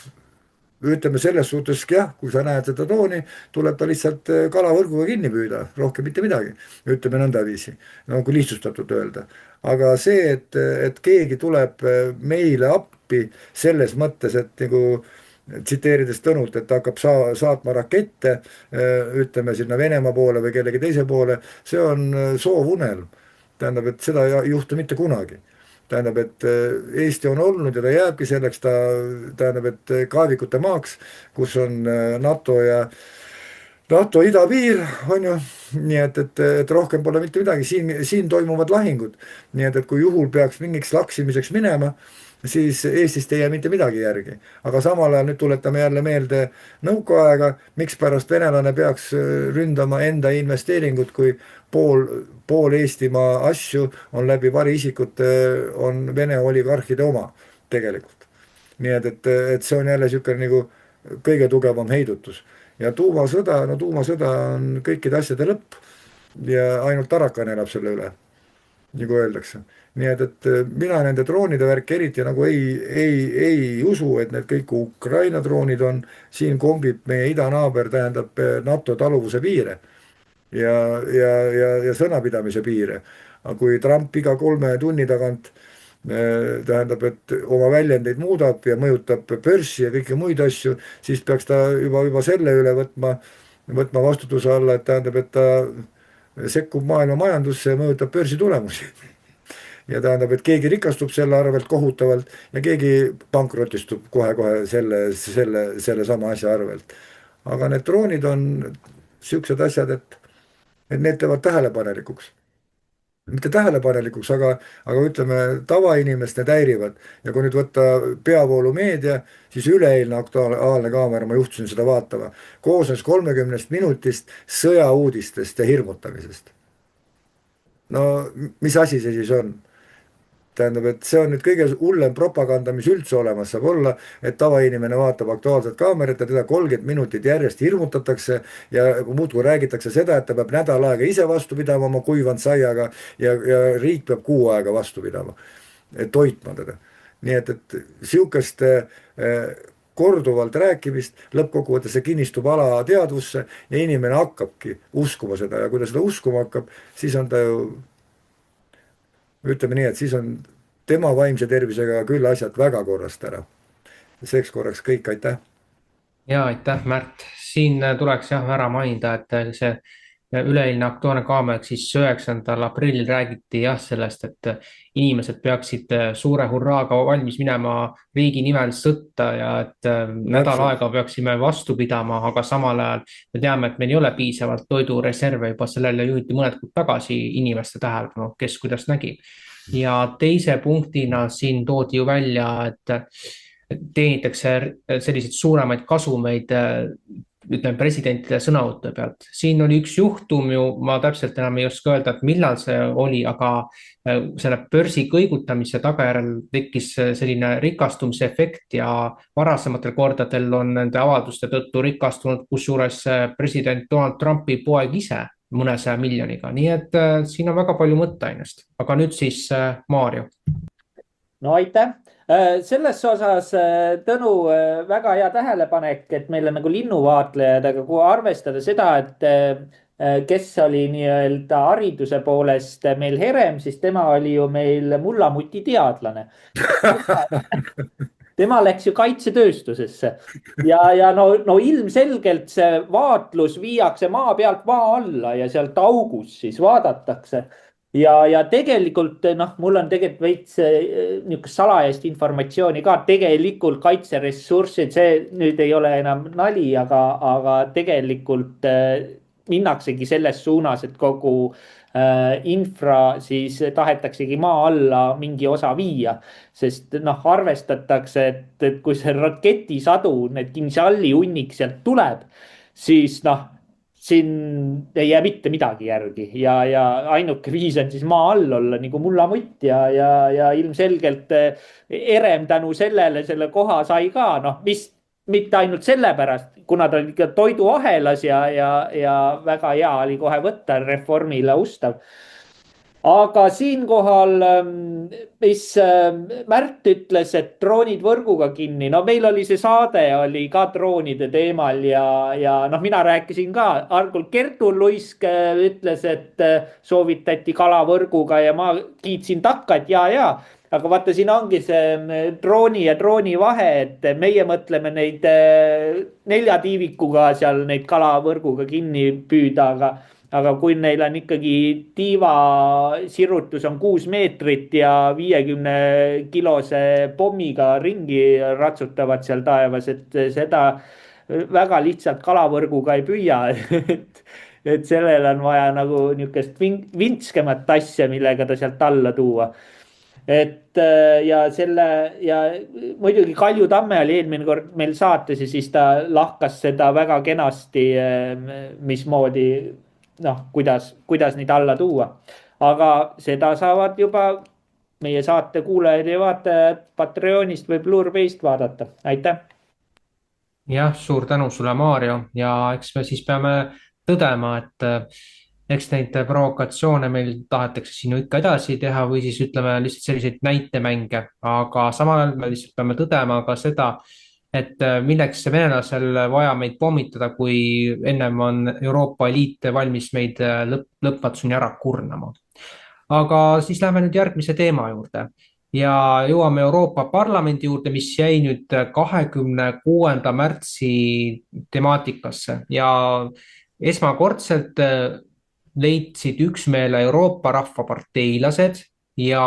ütleme selles suhtes, jah, kui sa näed seda drooni, tuleb ta lihtsalt kalavõrguga kinni püüda, rohkem mitte midagi. Ütleme nõndaviisi, no kui lihtsustatult öelda. Aga see, et keegi tuleb meile appi selles mõttes, et nagu tsiteerides Tõnult, et ta hakkab saatma rakette, ütleme sinna Venemaa poole või kellegi teise poole, see on soovunelm. Tähendab, et seda ei juhtu mitte kunagi. Tähendab, et Eesti on olnud ja ta jääbki selleks, tähendab, et kaevikute maaks, kus on NATO idapiir, on ju, nii et rohkem pole mitte midagi, siin toimuvad lahingud. Nii et kui juhul peaks mingiks laksimiseks minema, siis Eestist ei jää mitte midagi järgi. Aga samal ajal nüüd tuletame jälle meelde nõukaaega, miks pärast venelane peaks ründama enda investeeringut, kui pool Eestimaa asju on läbi variisikute, on Vene oligarhide oma tegelikult. Nii et see on jälle niisugune nagu kõige tugevam heidutus. Ja tuumasõda on kõikide asjade lõpp ja ainult Tarakan elab selle üle. nagu öeldakse. nii et mina nende droonide värki eriti nagu ei usu, et need kõik Ukraina droonid on, siin kombib meie idanaaber, tähendab NATO taluvuse piire ja sõnapidamise piire. aga kui Trump iga 3 tunni tagant tähendab, et oma väljendeid muudab ja mõjutab börsi ja kõiki muid asju, siis peaks ta juba selle üle võtma vastutuse alla, et tähendab, et ta sekkub maailma majandusse ja mõjutab börsitulemusi. ja tähendab, et keegi rikastub selle arvelt kohutavalt ja keegi pankrotistub kohe-kohe selle sama asja arvelt. aga need droonid on siuksed asjad, et need teevad tähelepanelikuks, mitte tähelepanelikuks, aga ütleme, tavainimest need häirivad. ja kui nüüd võtta peavoolumeedia, siis üleeilne Aktuaalne Kaamera, ma juhtusin seda vaatama, koosnes 30 minutist sõjauudistest ja hirmutamisest. no mis asi see siis on? tähendab, et see on nüüd kõige hullem propaganda, mis üldse olemas saab olla, et tavainimene vaatab Aktuaalset Kaamerat ja teda 30 minutit järjest hirmutatakse ja muudkui räägitakse seda, et ta peab nädal aega ise vastu pidama oma kuivanud saiaga ja riik peab kuu aega vastu pidama, et toitma teda. nii et sihukest korduvalt rääkimist, lõppkokkuvõttes see kinnistub alateadvusse ja inimene hakkabki uskuma seda ja kui ta seda uskuma hakkab, siis on ta ju, ütleme nii, et siis on tema vaimse tervisega küll asjad väga korrast ära. Seks korraks kõik, aitäh. Ja aitäh, Märt. Siin tuleks jah ära mainida, et see üleeilne Aktuaalne Kaamera siis 9. aprillil räägiti jah sellest, et inimesed peaksid suure hurraaga valmis minema riigi nimel sõtta ja et nädal aega peaksime vastu pidama, aga samal ajal me teame, et meil ei ole piisavalt toidureserve, juba sellele juhiti mõned kuud tagasi inimeste tähelepanu, kes kuidas nägi. Ja teise punktina siin toodi ju välja, et teenitakse selliseid suuremaid kasumeid ütleme presidentide sõnavõttu pealt. Siin oli üks juhtum ju, ma täpselt enam ei oska öelda, et millal see oli, aga selle börsi kõigutamise tagajärjel tekkis selline rikastumise efekt ja varasematel kordadel on nende avalduste tõttu rikastunud kusjuures president Donald Trumpi poeg ise mõnesaja miljoniga. Nii et siin on väga palju mõtteainest. Aga nüüd siis Maarjo. No aitäh. Selles osas Tõnu väga hea tähelepanek, et meil on nagu linnuvaatlejad, aga kui arvestada seda, et kes oli nii-öelda hariduse poolest meil Herem, siis tema oli ju meil mullamuti teadlane. Tema läks ju kaitsetööstusesse ja no ilmselgelt see vaatlus viiakse maa pealt maa alla ja sealt august siis vaadatakse. Ja tegelikult mul on tegelikult veits niisugust salajast informatsiooni ka, tegelikult kaitseressursid, see nüüd ei ole enam nali, aga tegelikult minnaksegi selles suunas, et kogu infra siis tahetaksegi maa alla mingi osa viia, sest arvestatakse, et kui see raketisadu, need Kinžali hunnik sealt tuleb, siis siin ei jää mitte midagi järgi ja ainuke viis on siis maa all olla nagu mullamutt ja ilmselgelt Herem tänu sellele selle koha sai ka, vist mitte ainult sellepärast, kuna ta oli ikka toiduahelas ja väga hea oli kohe võtta reformile ustav. Aga siinkohal, mis Märt ütles, et droonid võrguga kinni, meil oli see saade, oli ka droonide teemal ja mina rääkisin ka, algul Kertu Luisk ütles, et soovitati kalavõrguga ja ma kiitsin takka, et ja, aga vaata, siin ongi see drooni ja drooni vahe, et meie mõtleme neid 4 tiivikuga seal neid kalavõrguga kinni püüda, aga kui neil on ikkagi tiiva sirutus on 6 meetrit ja 50-kilose pommiga ringi ratsutavad seal taevas, et seda väga lihtsalt kalavõrguga ei püüa. et sellel on vaja nagu niisugust vintskemat asja, millega ta sealt alla tuua. Ja muidugi Kalju Tamme oli eelmine kord meil saates ja siis ta lahkas seda väga kenasti, mismoodi kuidas neid alla tuua. Aga seda saavad juba meie saate kuulajad ja vaatajad Patreonist või Blu-ray'st vaadata. Aitäh! Jah, suur tänu sulle, Maarjo, ja eks me siis peame tõdema, eks neid provokatsioone meil tahetakse siin ju ikka edasi teha või siis ütleme lihtsalt selliseid näitemänge, aga samal ajal me lihtsalt peame tõdema ka seda, et milleks venelasel vaja meid pommitada, kui ennem on Euroopa Liit valmis meid lõpmatuseni ära kurnama. Aga siis lähme nüüd järgmise teema juurde ja jõuame Euroopa Parlamendi juurde, mis jäi nüüd 26. märtsi temaatikasse ja esmakordselt leidsid üksmeele Euroopa rahvaparteilased ja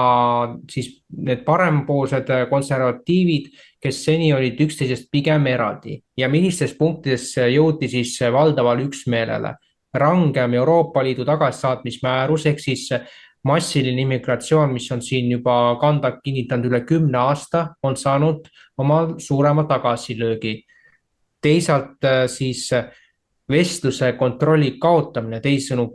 siis need parempoolsed konservatiivid, kes seni olid üksteisest pigem eraldi ja millistes punktides jõuti siis valdavale üksmeelele. Rangem Euroopa Liidu tagasisaatmismäärus ehk siis massiline immigratsioon, mis on siin juba kanda kinnitanud üle 10 aasta, on saanud oma suurema tagasilöögi. Teisalt siis vestluse kontrolli kaotamine, teisisõnu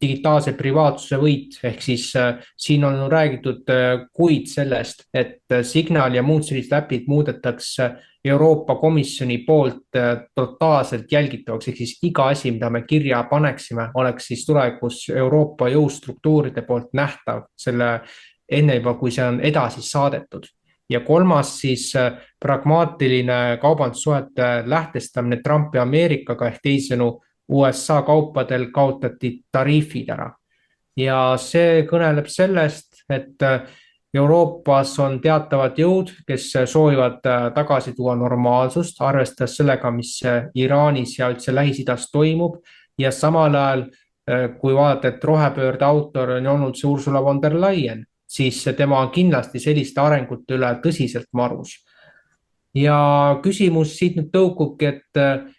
digitaalse privaatsuse võit, ehk siis siin on räägitud kuid sellest, et Signal ja muud sellised äpid muudetakse Euroopa Komisjoni poolt totaalselt jälgitavaks, ehk siis iga asi, mida me kirja paneksime, oleks siis tulevikus Euroopa jõustruktuuride poolt nähtav selle enne juba, kui see on edasi saadetud. Ja kolmas siis pragmaatiline kaubandussuhete lähtestamine Trumpi Ameerikaga ehk teisisõnu USA kaupadel kaotati tariifid ära. Ja see kõneleb sellest, et Euroopas on teatavad jõud, kes soovivad tagasi tuua normaalsust, arvestades sellega, mis Iraanis ja üldse Lähis-Idas toimub. Ja samal ajal, kui vaadata, et rohepöörde autor on olnud see Ursula von der Leyen, siis tema on kindlasti selliste arengute üle tõsiselt marus. Ja küsimus siit nüüd tõukubki, et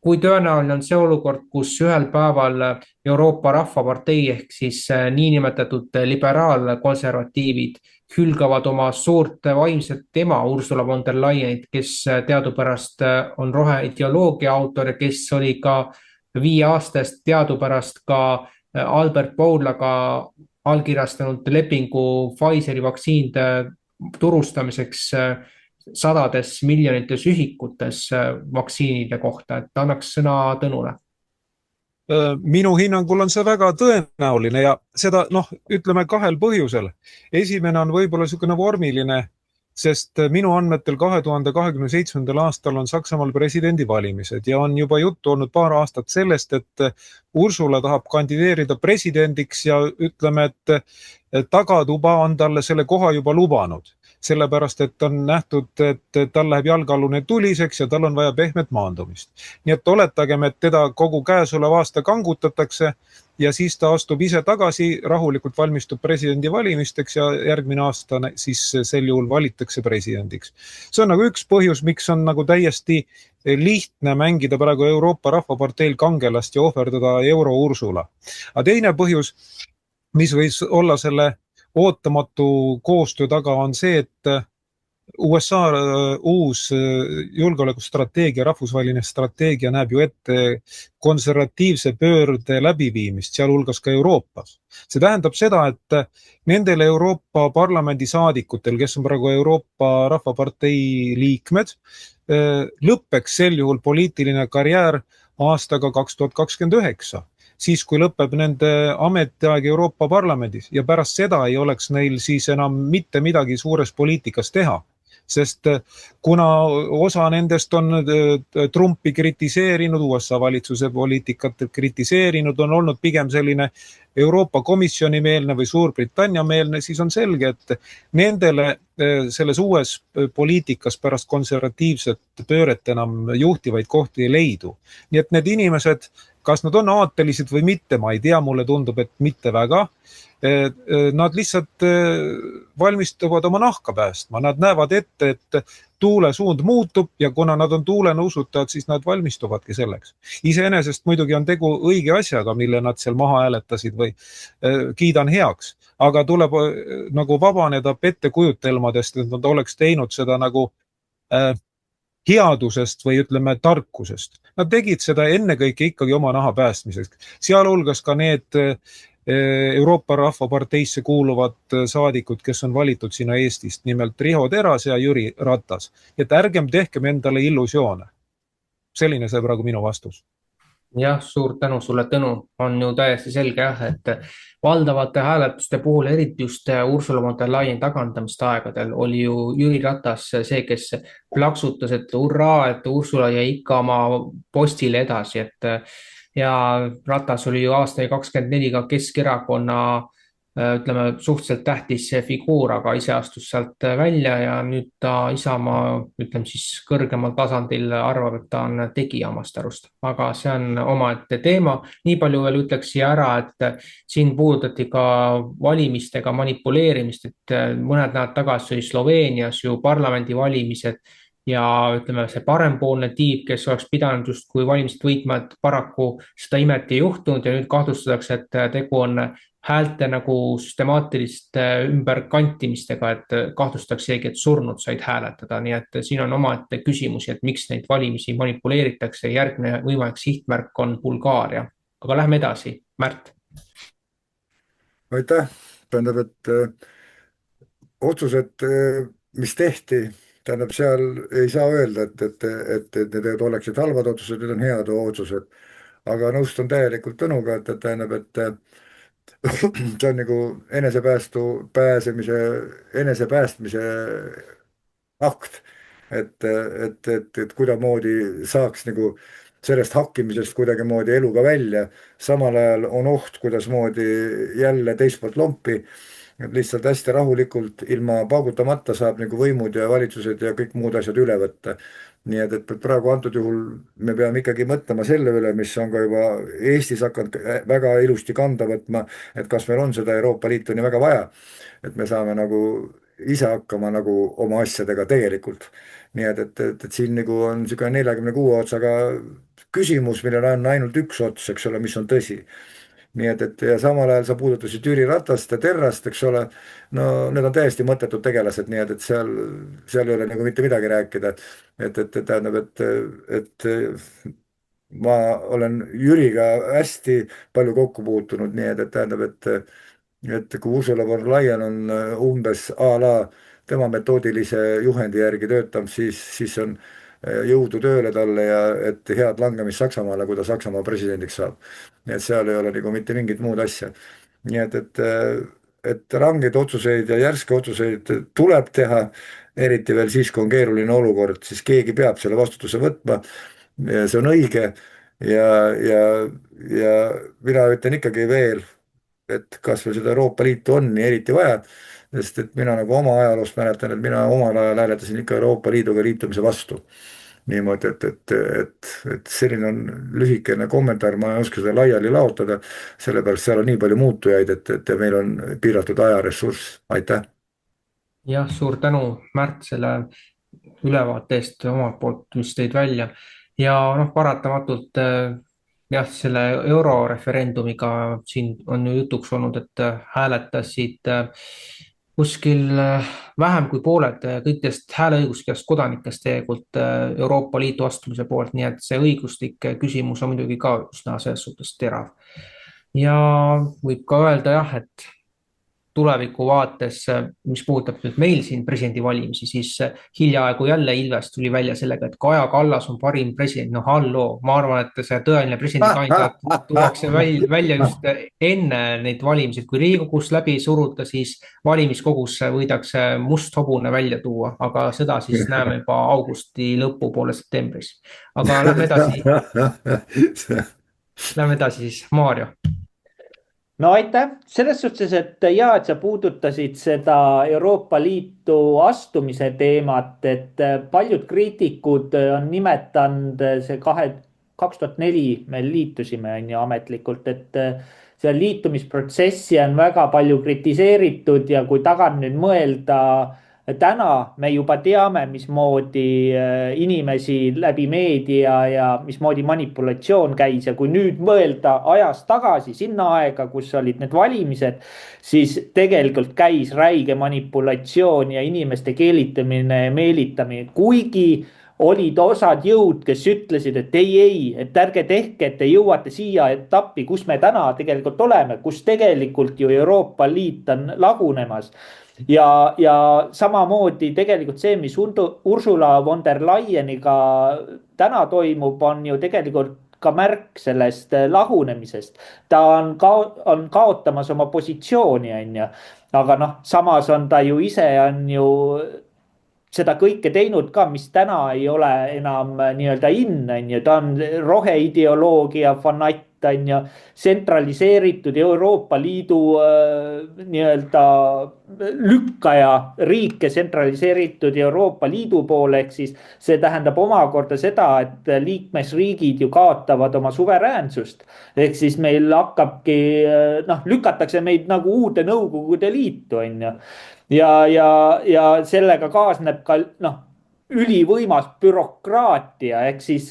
kui tõenäoline on see olukord, kus ühel päeval Euroopa Rahvapartei ehk siis niinimetatud liberaalkonservatiivid hülgavad oma suurt vaimset ema Ursula von der Leyenit, kes teadupärast on roheideoloogia autor ja kes oli ka 5 aastast teadupärast ka Albert Bourlaga allkirjastanud lepingu Pfizeri vaktsiinide turustamiseks sadades miljonites ühikutes vaktsiinide kohta, et annaks sõna Tõnule. Minu hinnangul on see väga tõenäoline ja seda ütleme 2 põhjusel. Esimene on võib-olla niisugune vormiline, sest minu andmetel 2027. aastal on Saksamaal presidendivalimised ja on juba juttu olnud paar aastat sellest, et Ursula tahab kandideerida presidendiks ja ütleme, et tagatuba on talle selle koha juba lubanud. Sellepärast, et on nähtud, et tal läheb jalgealune tuliseks ja tal on vaja pehmet maandumist. Nii et oletagem, et teda kogu käesolev aasta kangutatakse ja siis ta astub ise tagasi, rahulikult valmistub presidendivalimisteks ja järgmine aasta siis sel juhul valitakse presidendiks. See on nagu üks põhjus, miks on nagu täiesti lihtne mängida praegu Euroopa Rahvaparteil kangelast ja ohverdada euro Ursula. Aga teine põhjus, mis võis olla selle ootamatu koostöö taga on see, et USA uus julgeolekustrateegia, rahvusvaheline strateegia näeb ju ette konservatiivse pöörde läbiviimist, sealhulgas ka Euroopas. See tähendab seda, et nendel Euroopa Parlamendi saadikutel, kes on praegu Euroopa Rahvapartei liikmed, lõppeks sel juhul poliitiline karjäär aastaga 2029. Siis, kui lõpeb nende ametiaeg Euroopa Parlamendis ja pärast seda ei oleks neil siis enam mitte midagi suures poliitikas teha. Sest kuna osa nendest on Trumpi kritiseerinud, USA valitsuse poliitikat kritiseerinud, on olnud pigem selline Euroopa Komisjoni meelne või Suurbritannia meelne, siis on selge, et nendele selles uues poliitikas pärast konservatiivset pööret enam juhtivaid kohti ei leidu. Nii et need inimesed, kas nad on aatelised või mitte, ma ei tea, mulle tundub, et mitte väga. Nad lihtsalt valmistuvad oma nahka päästma. Nad näevad ette, et tuule suund muutub ja kuna nad on tuulena usutajad, siis nad valmistuvadki selleks. Iseenesest muidugi on tegu õige asjaga, mille nad seal maha hääletasid või kiidan heaks. Aga tuleb nagu vabaneda pettekujutelmadest, et nad oleks teinud seda nagu headusest või ütleme tarkusest. Nad tegid seda ennekõike ikkagi oma naha päästmiseks. Sealhulgas ka need Euroopa Rahvaparteisse kuuluvad saadikud, kes on valitud sinna Eestist, nimelt Riho Teras ja Jüri Ratas. Et ärgem tehkem endale illusioone. Selline see praegu minu vastus. jah, suur tänu sulle, Tõnu. On ju täiesti selge jah, et valdavate hääletuste puhul, eriti just Ursula von der Leyen tagandamiste aegadel, oli ju Jüri Ratas see, kes plaksutas, et hurraa, et Ursula jäi ikka oma postile edasi, et ja Ratas oli ju aastani 24 ka Keskerakonna ütleme, suhteliselt tähtis figuur, aga ise astus sealt välja ja nüüd ta Isamaa, ütleme siis kõrgemal tasandil arvab, et ta on tegija omast arust, aga see on omaette teema. nii palju veel ütleks siia ära, et siin puudutati ka valimistega manipuleerimist, et mõned nädalad tagasi oli Sloveenias ju parlamendivalimised ja ütleme, see parempoolne tiib, kes oleks pidanud justkui valimised võitma, et paraku seda imet ei juhtunud ja nüüd kahtlustatakse, et tegu on häälte nagu süstemaatilist ümberkantimistega, et kahtlustataksegi, et surnud said hääletada, nii et siin on omaette küsimusi, et miks neid valimisi manipuleeritakse. Järgmine võimalik sihtmärk on Bulgaaria, aga lähme edasi. Märt. aitäh, tähendab, et otsused, mis tehti, tähendab, seal ei saa öelda, et need oleksid halvad otsused, need on head otsused. aga nõustun täielikult Tõnuga, et tähendab, et see on nagu enesepäästmise akt, et kuidamoodi saaks nagu sellest hakkimisest kuidagimoodi eluga välja. samal ajal on oht, kuidasmoodi jälle teist poolt lompi, et lihtsalt hästi rahulikult ilma paugutamata saab nagu võimud ja valitsused ja kõik muud asjad üle võtta. nii et praegu antud juhul me peame ikkagi mõtlema selle üle, mis on ka juba Eestis hakanud väga ilusti kanda võtma, et kas meil on seda Euroopa Liitu nii väga vaja, et me saame nagu ise hakkama nagu oma asjadega tegelikult. nii et siin nagu on niisugune 46 otsaga küsimus, millel on ainult üks ots, eks ole, mis on tõsi. nii et ja samal ajal sa puudutasid Jüri Ratast ja Terrast, eks ole, no need on täiesti mõttetud tegelased, nii et seal ei ole nagu mitte midagi rääkida. et tähendab, et ma olen Jüriga hästi palju kokku puutunud, nii et tähendab, et kui Ursula von Leyen on umbes a la tema metoodilise juhendi järgi töötab, siis on jõudu tööle talle ja et head langemist Saksamaale, kui ta Saksamaa presidendiks saab. nii et seal ei ole nagu mitte mingit muud asja. nii et rangeid otsuseid ja järske otsuseid tuleb teha, eriti veel siis, kui on keeruline olukord, siis keegi peab selle vastutuse võtma. see on õige ja mina ütlen ikkagi veel, et kas meil seda Euroopa Liitu on nii eriti vaja, sest et mina nagu oma ajaloost mäletan, et mina omal ajal hääletasin ikka Euroopa Liiduga liitumise vastu. niimoodi, et selline on lühikene kommentaar, ma ei oska seda laiali laotada, sellepärast seal on nii palju muutujaid, et meil on piiratud ajaressurss. aitäh. jah, suur tänu, Märt, selle ülevaate eest omalt poolt, mis tõid välja ja noh, paratamatult jah, selle euroreferendumiga siin on ju jutuks olnud, et hääletasid kuskil vähem kui pooled kõikidest hääleõiguslikest kodanikest tegelikult Euroopa Liitu astumise poolt, nii et see õiguslik küsimus on muidugi ka üsna selles suhtes terav. ja võib ka öelda jah, et tuleviku vaates, mis puudutab nüüd meil siin presidendivalimisi, siis hiljaaegu jälle Ilves tuli välja sellega, et Kaja Kallas on parim president. no halloo, ma arvan, et see tõeline presidendikandidaat tuuakse välja just enne neid valimisi, kui Riigikogus läbi suruda, siis valimiskogusse võidakse must hobune välja tuua, aga seda siis näeme juba augusti lõpupoole septembris. aga lähme edasi siis, Maarjo. no aitäh, selles suhtes, et et sa puudutasid seda Euroopa Liitu astumise teemat, et paljud kriitikud on nimetanud see 2004 me liitusime, on ju, ametlikult, et seda liitumisprotsessi on väga palju kritiseeritud ja kui tagant nüüd mõelda, täna me juba teame, mismoodi inimesi läbi meedia ja mismoodi manipulatsioon käis ja kui nüüd mõelda ajas tagasi sinna aega, kus olid need valimised, siis tegelikult käis räige manipulatsioon ja inimeste keelitamine ja meelitamine, kuigi olid osad jõud, kes ütlesid, et ei, et ärge tehke, et te jõuate siia etappi, kus me täna tegelikult oleme, kus tegelikult ju Euroopa Liit on lagunemas. ja samamoodi tegelikult see, mis Ursula von der Leyeniga täna toimub, on ju tegelikult ka märk sellest lagunemisest. Ta on kaotamas oma positsiooni, on ju. Aga noh, samas on ta ju ise on ju seda kõike teinud ka, mis täna ei ole enam nii-öelda in, on ju. Ta on roheideoloogia fanatt, on ju, tsentraliseeritud Euroopa Liidu nii-öelda lükkaja, riike tsentraliseeritud Euroopa Liidu poole, ehk siis see tähendab omakorda seda, et liikmesriigid ju kaotavad oma suveräänsust. Ehk siis meil hakkabki, noh, lükatakse meid nagu uude Nõukogude Liitu, on ju. Ja sellega kaasneb ka noh, ülivõimas bürokraatia, ehk siis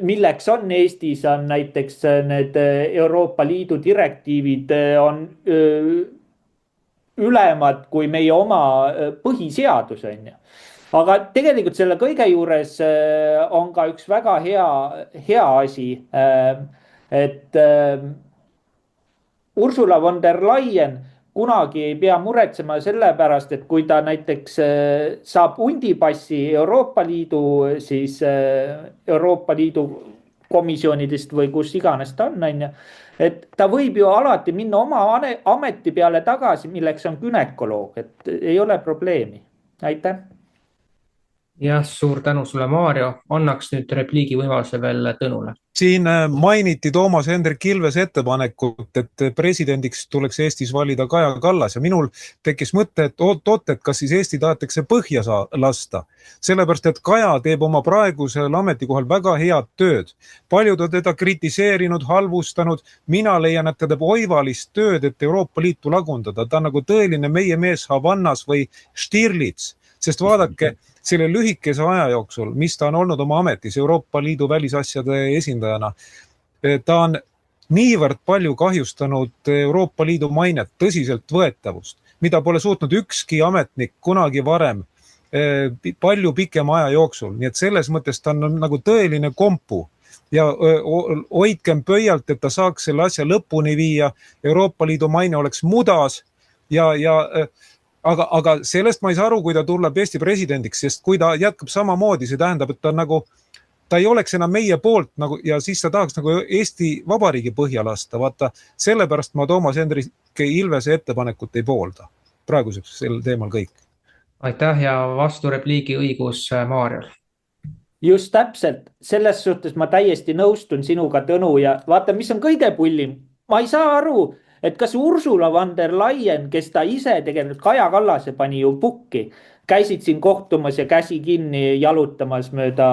milleks on Eestis on näiteks need Euroopa Liidu direktiivid on ülemad kui meie oma põhiseadus, on ju. Aga tegelikult selle kõige juures on ka üks väga hea asi, et Ursula von der Leyen kunagi ei pea muretsema selle pärast, et kui ta näiteks saab hundipassi Euroopa Liidu, siis Euroopa Liidu komisjonidest või kus iganes ta on, et ta võib ju alati minna oma ameti peale tagasi, milleks on gynekoloog, et ei ole probleemi. Aitäh. Jah, suur tänu sulle, Maarjo. Annaks nüüd repliigi võimaluse veel Tõnule. Siin mainiti Toomas Hendrik Ilvese ettepanekut, et presidendiks tuleks Eestis valida Kaja Kallas ja minul tekkis mõte, et kas siis Eesti tahetakse põhja lasta. Sellepärast, et Kaja teeb oma praegusel ametikohal väga head tööd. Paljud on teda kritiseerinud, halvustanud. Mina leian, et ta teeb oivalist tööd, et Euroopa Liitu lagundada. Ta on nagu tõeline meie mees Havannas või Stirlitz. Sest vaadake, selle lühikese aja jooksul, mis ta on olnud oma ametis Euroopa Liidu välisasjade esindajana, ta on niivõrd palju kahjustanud Euroopa Liidu mainet, tõsiselt võetavust, mida pole suutnud ükski ametnik kunagi varem palju pikema aja jooksul. Nii et selles mõttes ta on nagu tõeline kompu ja hoidkem pöialt, et ta saaks selle asja lõpuni viia, Euroopa Liidu maine oleks mudas aga sellest ma ei saa aru, kui ta tuleb Eesti presidendiks, sest kui ta jätkab samamoodi, see tähendab, et ta ei oleks enam meie poolt nagu, ja siis ta tahaks nagu Eesti Vabariigi põhja lasta. Vaata, sellepärast ma Toomas Hendrik Ilvese ettepanekut ei poolda. Praeguseks sel teemal kõik. Aitäh ja vasturepliigi õigus Maarjal. Just täpselt, selles suhtes ma täiesti nõustun sinuga, Tõnu, ja vaata, mis on kõige pullim. Ma ei saa aru, et kas Ursula von der Leyen, kes ta ise tegelikult Kaja Kallase pani ju pukki, käisid siin kohtumas ja käsi kinni jalutamas mööda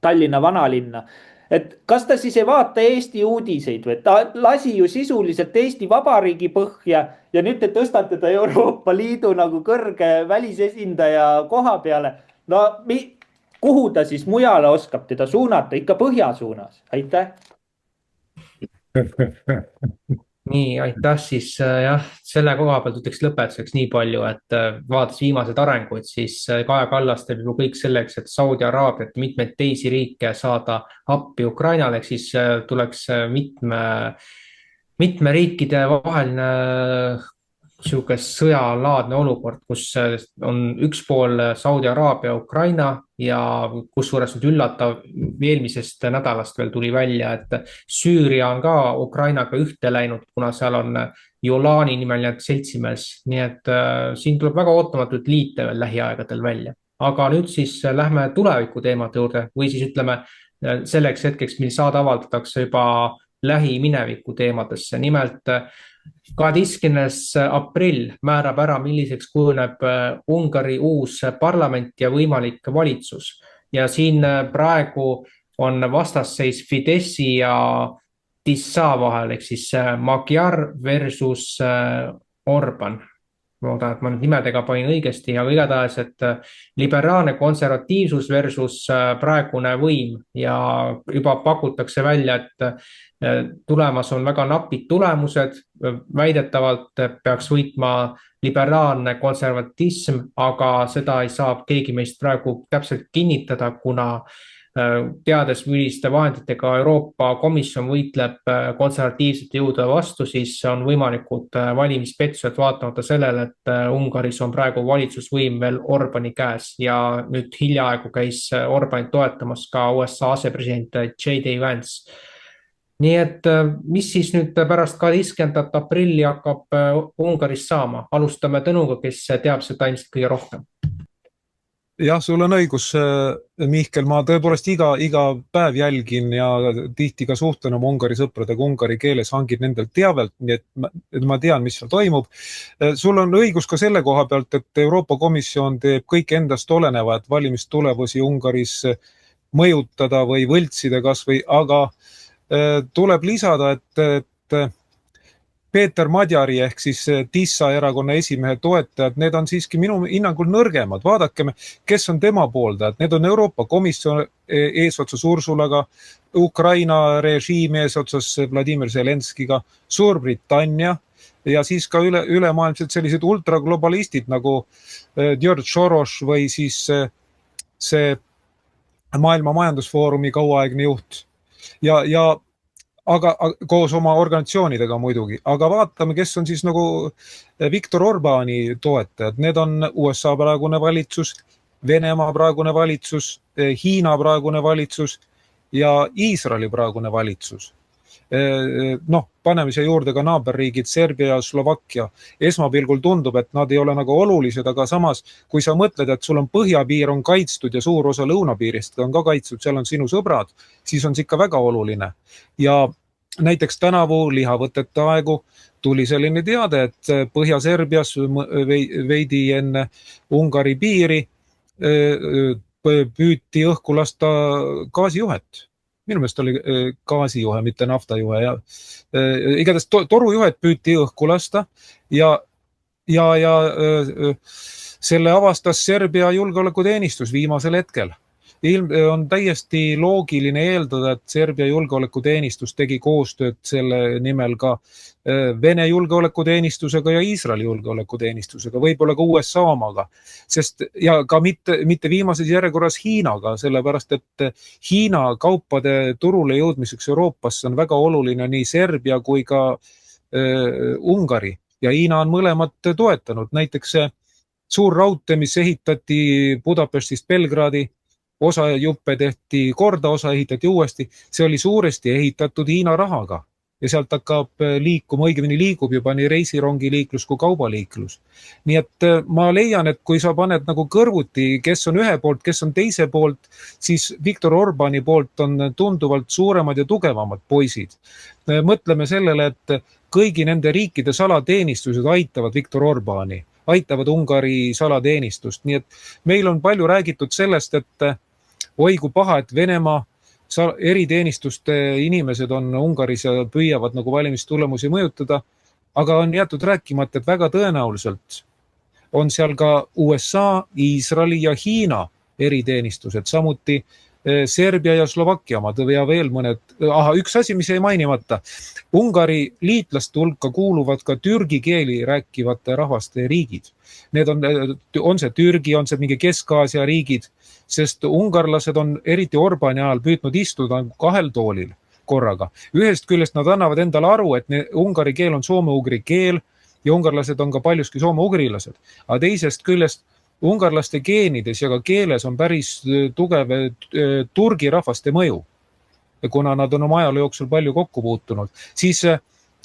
Tallinna vanalinna. Et kas ta siis ei vaata Eesti uudiseid või? Ta lasi ju sisuliselt Eesti Vabariigi põhja ja nüüd te tõstate ta Euroopa Liidu nagu kõrge välisesindaja koha peale. No kuhu ta siis mujale oskab teda suunata? Ikka põhja suunas. Aitäh. Nii, aitäh siis jah, selle koha pealt ütleks lõpetuseks nii palju, et vaadates viimased arenguid, siis Kaja Kallas teeb juba kõik selleks, et Saudi Araabiat ja mitmeid teisi riike saada appi Ukrainale, ehk siis tuleks mitme riikide vaheline sihuke sõjalaadne olukord, kus on üks pool Saudi Araabia ja Ukraina ja kusjuures nüüd üllatav eelmisest nädalast veel tuli välja, et Süüria on ka Ukrainaga ühte läinud, kuna seal on Jolani nimeline seltsimees, nii et siin tuleb väga ootamatult liite veel lähiaegadel välja. Aga nüüd siis lähme tuleviku teemade juurde või siis ütleme selleks hetkeks, mil saade avaldatakse juba lähimineviku teemadesse. Nimelt 12. aprill määrab ära, milliseks kujuneb Ungari uus parlament ja võimalik valitsus. Ja siin praegu on vastasseis Fideszi ja Tissa vahel, ehk siis Magyar versus Orban. Ma loodan, et ma nüüd nimedega panin õigesti, aga igatahes, et liberaalne konservatiivsus versus praegune võim ja juba pakutakse välja, et tulemas on väga napid tulemused, väidetavalt peaks võitma liberaalne konservatism, aga seda ei saa keegi meist praegu täpselt kinnitada, kuna Teades, milliste vahenditega Euroopa Komisjon võitleb konservatiivsete jõudude vastu, siis on võimalikud valimispettused vaatamata sellele, et Ungaris on praegu valitsusvõim veel Orbani käes ja nüüd hiljaaegu käis Orbanit toetamas ka USA asepresident J.D. Vance. Nii et mis siis nüüd pärast 12. aprilli hakkab Ungaris saama? Alustame Tõnuga, kes teab seda ilmselt kõige rohkem. Jah, sul on õigus, Mihkel, ma tõepoolest iga päev jälgin ja tihti ka suhtlen oma Ungari sõpradega ungari keeles, hangin nendelt teavelt, nii et ma tean, mis seal toimub. Sul on õigus ka selle koha pealt, et Euroopa Komisjon teeb kõik endast oleneva, et valimistulemusi Ungaris mõjutada või võltsida kasvõi, aga tuleb lisada, et Peeter Madjari ehk siis Tissa erakonna esimehe toetajad, need on siiski minu hinnangul nõrgemad. Vaadakem, kes on tema pooldajad. Need on Euroopa Komisjon eesotsas Ursulaga, Ukraina režiim eesotsas Vladimir Zelenskiga, Suurbritannia ja siis ka ülemaailmselt sellised ultraglobalistid nagu George Soros või siis see Maailma Majandusfoorumi kauaaegne juht. Aga koos oma organisatsioonidega muidugi. Aga vaatame, kes on siis nagu Viktor Orbani toetajad. Need on USA praegune valitsus, Venemaa praegune valitsus, Hiina praegune valitsus ja Iisraeli praegune valitsus. Paneme siia juurde ka naaberriigid Serbia ja Slovakkia. Esmapilgul tundub, et nad ei ole nagu olulised, aga samas, kui sa mõtled, et sul on põhjapiir on kaitstud ja suur osa lõunapiirist on ka kaitstud, seal on sinu sõbrad, siis on see ikka väga oluline. Ja näiteks tänavu lihavõtete aegu tuli selline teade, et Põhja-Serbias veidi enne Ungari piiri püüti õhku lasta gaasijuhet. Minu meelest oli gaasijuhe, mitte naftajuhe. Igatahes torujuhet püüti õhku lasta ja selle avastas Serbia julgeolekuteenistus viimasel hetkel. On täiesti loogiline eeldada, et Serbia julgeolekuteenistus tegi koostööd selle nimel ka Vene julgeolekuteenistusega ja Iisraeli julgeolekuteenistusega, võib-olla ka USA omaga, ja ka mitte viimases järjekorras Hiinaga, sellepärast et Hiina kaupade turule jõudmiseks Euroopasse on väga oluline nii Serbia kui ka Ungari ja Hiina on mõlemad toetanud. Näiteks suur raudtee, mis ehitati Budapestist Belgradi, osa juppe tehti korda, osa ehitati uuesti, see oli suuresti ehitatud Hiina rahaga ja sealt hakkab liikuma, õigemini liigub juba nii reisirongiliiklus kui kaubaliiklus. Nii et ma leian, et kui sa paned nagu kõrvuti, kes on ühe poolt, kes on teise poolt, siis Viktor Orbani poolt on tunduvalt suuremad ja tugevamad poisid. Mõtleme sellele, et kõigi nende riikide salateenistused aitavad Viktor Orbani, aitavad Ungari salateenistust. Nii et meil on palju räägitud sellest, et oi kui paha, et Venemaa eriteenistuste inimesed on Ungaris ja püüavad nagu valimistulemusi mõjutada, aga on jäetud rääkimata, et väga tõenäoliselt on seal ka USA, Iisraeli ja Hiina eriteenistused, samuti Serbia ja Slovakkia omad ja veel mõned. Üks asi, mis jäi mainimata. Ungari liitlaste hulka kuuluvad ka türgi keeli rääkivate rahvaste riigid. Need on see Türgi, on see mingi Kesk-Aasia riigid, sest ungarlased on eriti Orbani ajal püüdnud istuda kahel toolil korraga. Ühest küljest nad annavad endale aru, et ungari keel on soome-ugri keel ja ungarlased on ka paljuski soome-ugrilased. Aga teisest küljest ungarlaste geenides ja ka keeles on päris tugev turgi rahvaste mõju, kuna nad on oma ajaloo jooksul palju kokku puutunud. Siis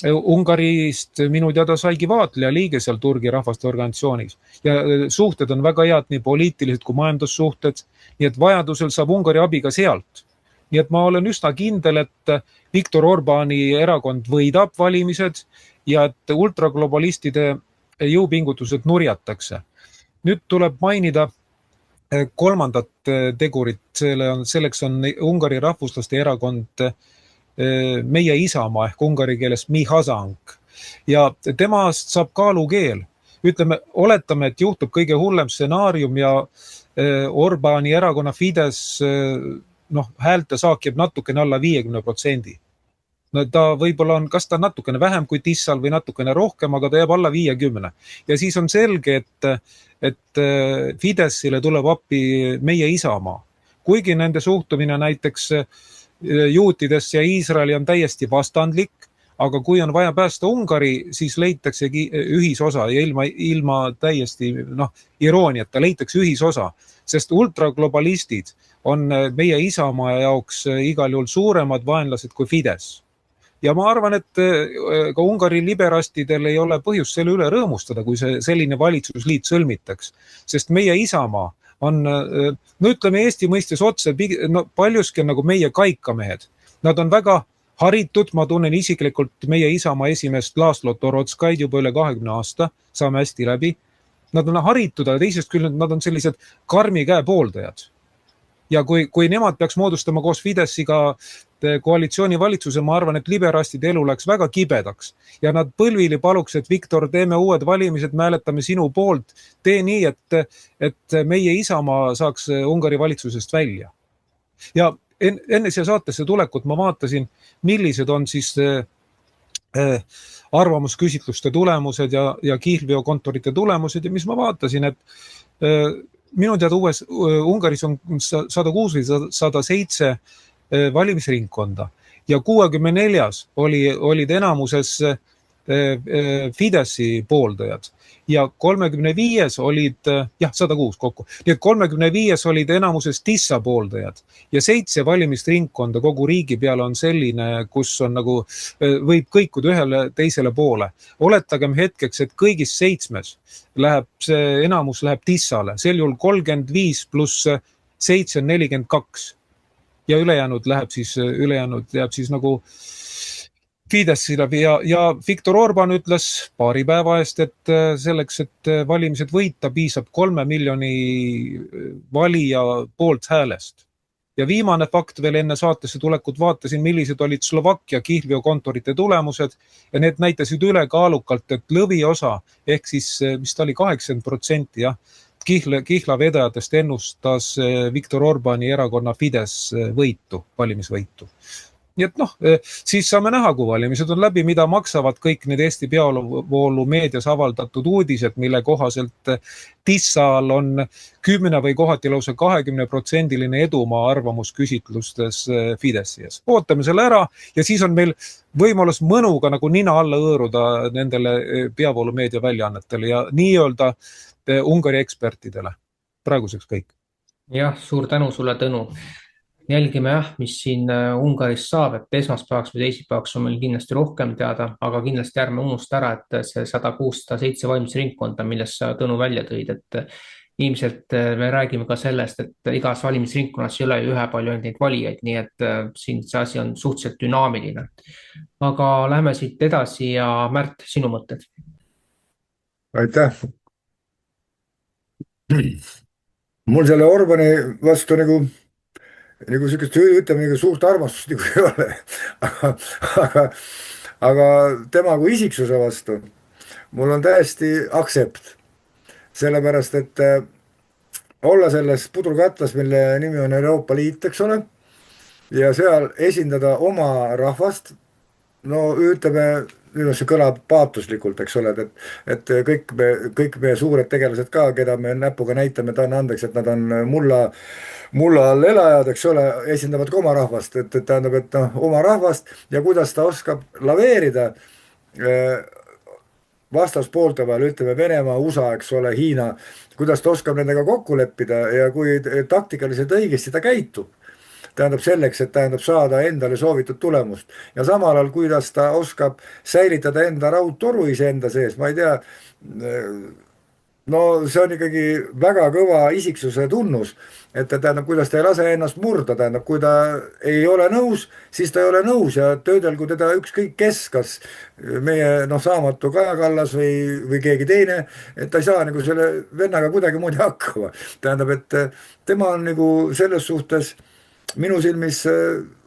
Ungarist minu teada saigi vaatleja liige seal turgi rahvaste organisatsioonis ja suhted on väga head, nii poliitilised kui majandussuhted, nii et vajadusel saab Ungari abi ka sealt. Nii et ma olen üsna kindel, et Viktor Orbani erakond võidab valimised ja et ultraglobalistide jõupingutused nurjatakse. Nüüd tuleb mainida kolmandat tegurit, selleks on Ungari rahvuslaste erakond Meie Isamaa ehk ungari keeles Mi Hazang ja temast saab kaalukeel. Oletame, et juhtub kõige hullem stsenaarium ja Orbani erakonna Fidesz häälte saak jääb natukene alla 50%. No ta võib-olla on, kas ta natukene vähem kui Tissal või natukene rohkem, aga ta jääb alla 50. Ja siis on selge, et Fideszile tuleb appi Meie Isamaa. kuigi nende suhtumine näiteks juutidesse ja Iisraeli on täiesti vastandlik, aga kui on vaja päästa Ungari, siis leitaksegi ühisosa ja ilma täiesti irooniata leitakse ühisosa, sest ultraglobalistid on meie Isamaa jaoks igal juhul suuremad vaenlased kui Fidesz. Ja ma arvan, et ka Ungari liberastidel ei ole põhjust selle üle rõõmustada, kui selline valitsusliit sõlmitaks, sest meie Isamaa on, ütleme Eesti mõistes otse, paljuski on nagu meie kaikamehed. Nad on väga haritud, ma tunnen isiklikult meie Isamaa esimeest Laslo Torotskaid juba üle 20 aasta, saame hästi läbi. Nad on haritud, aga teisest küljest nad on sellised karmi käe pooldajad. Ja kui nemad peaks moodustama koos Fidesziga koalitsioonivalitsuse, ma arvan, et liberastide elu läks väga kibedaks ja nad põlvili paluks, et Viktor, teeme uued valimised, me hääletame sinu poolt, tee nii, et meie Isamaa saaks Ungari valitsusest välja. Ja enne siia saatesse tulekut ma vaatasin, millised on siis arvamusküsitluste tulemused ja kihlveokontorite tulemused ja mis ma vaatasin, et minu teada Ungaris on 106 või 107 valimisringkonda ja 64 olid enamuses Fideszi pooldajad ja 35 olid, 106 kokku, nii et 35 olid enamuses Tissa pooldajad ja 7 valimisringkonda kogu riigi peale on selline, kus on nagu, võib kõikuda ühele teisele poole. Oletagem hetkeks, et kõigis 7 see enamus läheb Tissale, sel juhul 35 pluss 7 on 42 ja ülejäänud jääb siis nagu Fideszile ja Viktor Orbán ütles paari päeva eest, et selleks, et valimised võita, piisab 3 miljoni valija poolt häälest. Ja viimane fakt veel enne saatesse tulekut vaatasin, millised olid Slovakkia kihlveokontorite tulemused ja need näitasid ülekaalukalt, et lõviosa ehk siis mis ta oli 80% kihlavedajatest ennustas Viktor Orbáni erakonna Fidesz võitu, valimisvõitu. Nii et siis saame näha, kui valimised on läbi, mida maksavad kõik need Eesti peavoolu meedias avaldatud uudised, mille kohaselt Tissal on 10 või kohati lausa 20% edumaa arvamusküsitlustes Fideszi ees. Ootame selle ära ja siis on meil võimalus mõnuga nagu nina alla õõruda nendele peavoolu meedia väljaannetele ja nii-öelda Ungari ekspertidele. Praeguseks kõik. Jah, suur tänu sulle, Tõnu. Jälgime mis siin Ungaris saab, et esmaspäevaks või teisipäevaks on meil kindlasti rohkem teada, aga kindlasti ärme unusta ära, et see 106-107 valimisringkonda, millest sa Tõnu välja tõid, et ilmselt me räägime ka sellest, et igas valimisringkonnas ei ole ju ühepalju neid valijaid, nii et siin see asi on suhteliselt dünaamiline. Aga lähme siit edasi ja Märt, sinu mõtted? Aitäh. Mul selle Orbáni vastu nagu sükest, ütleme, suurt armastust nagu ei ole. Aga tema kui isiksuse vastu mul on täiesti aktsept. Sellepärast, et olla selles pudrukatlas, mille nimi on Euroopa Liit, eks ole, ja seal esindada oma rahvast, no ütleme, see kõlab paatuslikult, eks ole, et kõik meie suured tegelased ka, keda me näpuga näitame, ta on andeks, et nad on mulla all elajad, eks ole, esindavad ka oma rahvast, et tähendab, et oma rahvast ja kuidas ta oskab laveerida vastaspoolte vahel, ütleme Venemaa, USA, eks ole, Hiina, kuidas ta oskab nendega kokku leppida ja kui taktikaliselt õigesti ta käitub. Tähendab selleks, et saada endale soovitud tulemust. Ja samal ajal, kuidas ta oskab säilitada enda raudtoru iseenda sees, ma ei tea, no see on ikkagi väga kõva isiksuse tunnus, et tähendab, kuidas ta ei lase ennast murda, tähendab, kui ta ei ole nõus, siis ta ei ole nõus ja töödelgu teda ükskõik kes, kas meie saamatu Kaja Kallas või keegi teine, et ta ei saa nagu selle vennaga kuidagi moodi hakkama. Tähendab, et tema on nagu selles suhtes minu silmis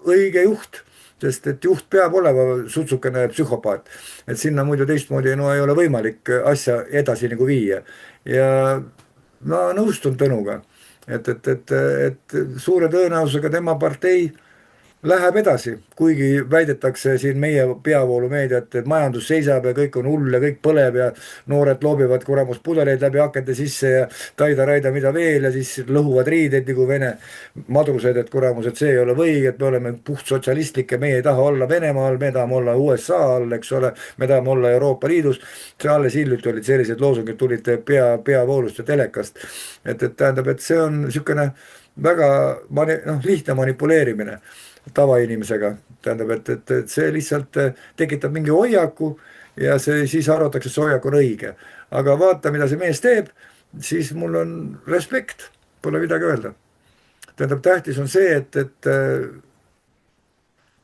õige juht, sest et juht peab olema sutsukene psühhopaat, et sinna muidu teistmoodi ei ole võimalik asja edasi nagu viia. Ja ma nõustun Tõnuga, et suure tõenäosusega tema partei läheb edasi, kuigi väidetakse siin meie peavoolumeediat, et majandus seisab ja kõik on hull ja kõik põleb ja noored loobivad kuramus pudeleid läbi akende sisse ja taida-raida mida veel ja siis lõhuvad riideid nagu Vene madrused, et kuramus, et see ei ole õige, et me oleme puht sotsialistlik ja meie ei taha olla Venemaal, me tahame olla USA all, eks ole, me tahame olla Euroopa Liidus. See alles hiljuti olid sellised loosungid, tulid peavoolust ja telekast. Et tähendab, et see on niisugune väga lihtne manipuleerimine tavainimesega, tähendab, et see lihtsalt tekitab mingi hoiaku ja see siis arvatakse, et see hoiak on õige. Aga vaata, mida see mees teeb, siis mul on respekt, pole midagi öelda. Tähendab, tähtis on see, et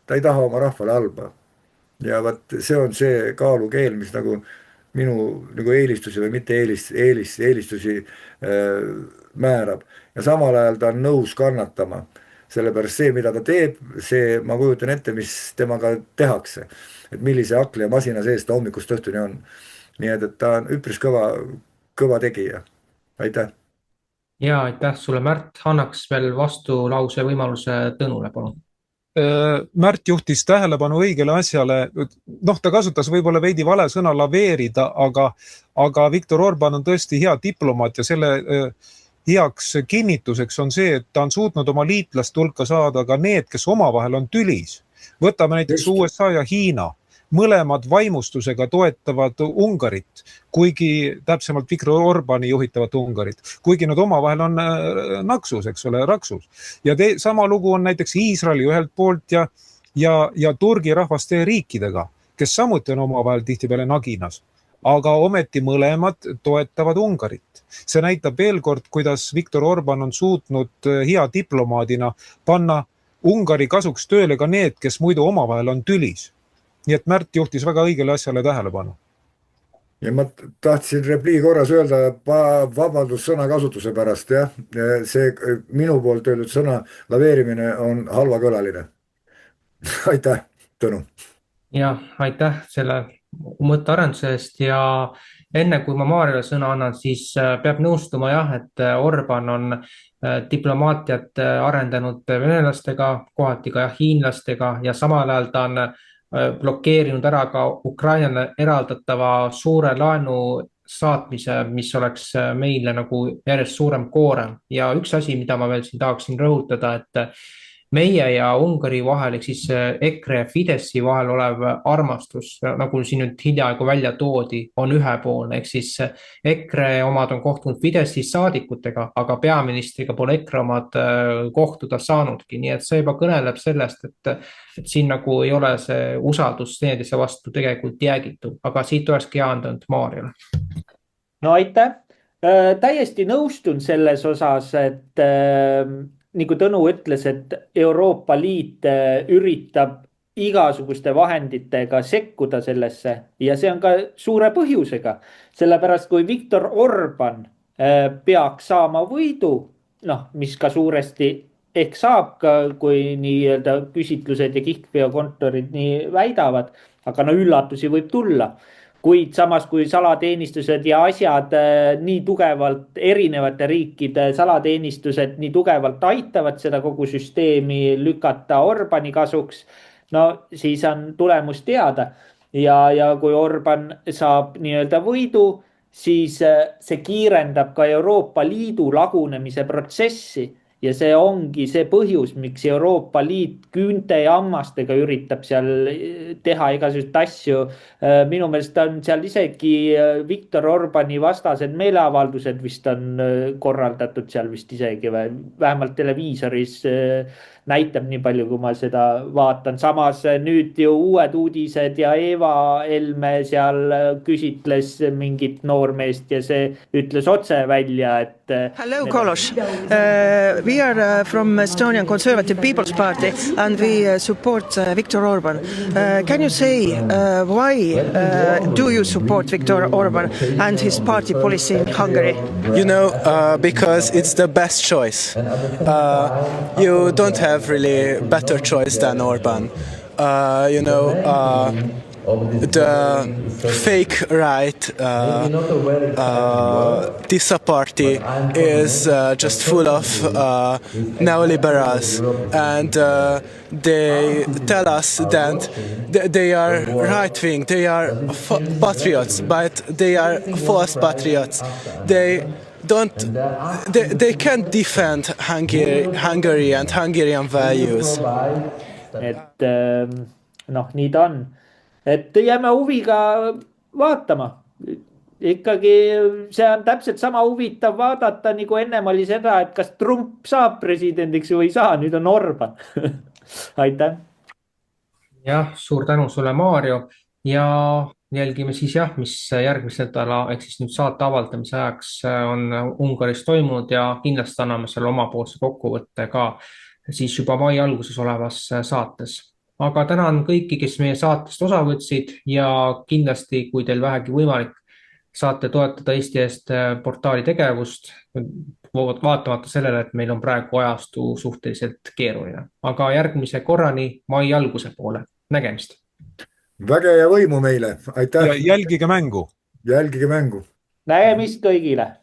ta ei taha oma rahvale halba. Ja vaat see on see kaalukeel, mis nagu minu nagu eelistusi või mitte eelistusi määrab. Ja samal ajal ta on nõus kannatama. Sellepärast see, mida ta teeb, see ma kujutan ette, mis temaga tehakse. Et millise akli ja masina sees ta hommikust õhtuni on. Nii et ta on üpris kõva tegija. Aitäh! Ja aitäh sulle, Märt. Annaks veel vastulause võimaluse Tõnule, palun. Märt juhtis tähelepanu õigele asjale. Ta kasutas võib-olla veidi vale sõna laveerida, aga Viktor Orban on tõesti hea diplomaat ja selle heaks kinnituseks on see, et ta on suutnud oma liitlast hulka saada ka need, kes omavahel on tülis. Võtame näiteks USA ja Hiina. Mõlemad vaimustusega toetavad Ungarit, kuigi täpsemalt Viktor Orbani juhitavat Ungarit, kuigi nad omavahel on naksus, eks ole, raksus. Ja sama lugu on näiteks Iisraeli ühelt poolt ja Turgi rahvaste riikidega, kes samuti on omavahel tihtipeale naginas. Aga ometi mõlemad toetavad Ungarit. See näitab veel kord, kuidas Viktor Orban on suutnud hea diplomaadina panna Ungari kasuks tööle ka need, kes muidu omavahel on tülis. Nii et Märt juhtis väga õigele asjale tähelepanu. Ja ma tahtsin repliigi korras öelda vabandus sõnakasutuse pärast, jah. See minu poolt öeldud sõna laveerimine on halvakõlaline. Aitäh, Tõnu! Ja aitäh selle mõttearenduse eest ja enne kui ma Maarjale sõna annan, siis peab nõustuma jah, et Orban on diplomaatiat arendanud venelastega, kohati ka hiinlastega ja samal ajal ta on blokeerinud ära ka Ukrainale eraldatava suure laenu saatmise, mis oleks meile nagu järjest suurem koorem. Ja üks asi, mida ma veel siin tahaksin rõhutada, et meie ja Ungari vahel, ehk siis EKRE ja Fideszi vahel olev armastus, nagu siin nüüd hiljaaegu välja toodi, on ühepoolne, ehk siis EKRE omad on kohtunud Fidessi saadikutega, aga peaministriga pole EKRE omad kohtuda saanudki, nii et see juba kõneleb sellest, et siin nagu ei ole see usaldus teineteise vastu tegelikult jäägitu, aga siit olekski andnud Maarjale. No aitäh! Täiesti nõustun selles osas, et nagu Tõnu ütles, et Euroopa Liit üritab igasuguste vahenditega sekkuda sellesse ja see on ka suure põhjusega. Sellepärast kui Viktor Orban peaks saama võidu, mis ka suuresti ehk saab ka, kui nii-öelda küsitlused ja kihlveokontorid nii väidavad, aga üllatusi võib tulla. Kuid samas, kui salateenistused ja asjad nii tugevalt, erinevate riikide salateenistused nii tugevalt aitavad seda kogu süsteemi lükata Orbani kasuks, siis on tulemus teada. Ja kui Orban saab nii-öelda võidu, siis see kiirendab ka Euroopa Liidu lagunemise protsessi. Ja see ongi see põhjus, miks Euroopa Liit küünte ja hammastega üritab seal teha igasugust asju. Minu meelest on seal isegi Viktor Orbani vastased meeleavaldused vist on korraldatud seal vist isegi või vähemalt televiisoris näitab nii palju, kui ma seda vaatan. Samas nüüd ju uued uudised ja Eva Helme seal küsitles mingit noormeest ja see ütles otse välja, et Hello, Kolos. We are from Estonian Conservative People's Party and we support Viktor Orban. Can you say why do you support Viktor Orban and his party policy in Hungary? Because it's the best choice. You don't have really better choice than Orban. the fake right, TISA party is just full of neoliberals, and they tell us that they are right-wing, they are patriots, but they are false patriots. They can't defend Hungary and Hungarian values. Et nii ta on. Et jääme huviga vaatama. Ikkagi see on täpselt sama huvitav vaadata, nagu ennem oli seda, et kas Trump saab presidendiks või ei saa, nüüd on Orban. Aitäh. Jah, suur tänu sulle, Maarjo, ja jälgime siis mis järgmise nädala ehk siis nüüd saate avaldamise ajaks on Ungaris toimunud ja kindlasti anname selle omapoolse kokkuvõtte ka siis juba mai alguses olevas saates. Aga tänan kõiki, kes meie saatest osa võtsid ja kindlasti, kui teil vähegi võimalik, saate toetada Eesti Eest portaali tegevust, vaatamata sellele, et meil on praegu ajastu suhteliselt keeruline. Aga järgmise korrani mai alguse poole. Nägemist! Väge ja võimu meile, aitäh! Ja jälgige mängu! Jälgige mängu! Nägemist kõigile!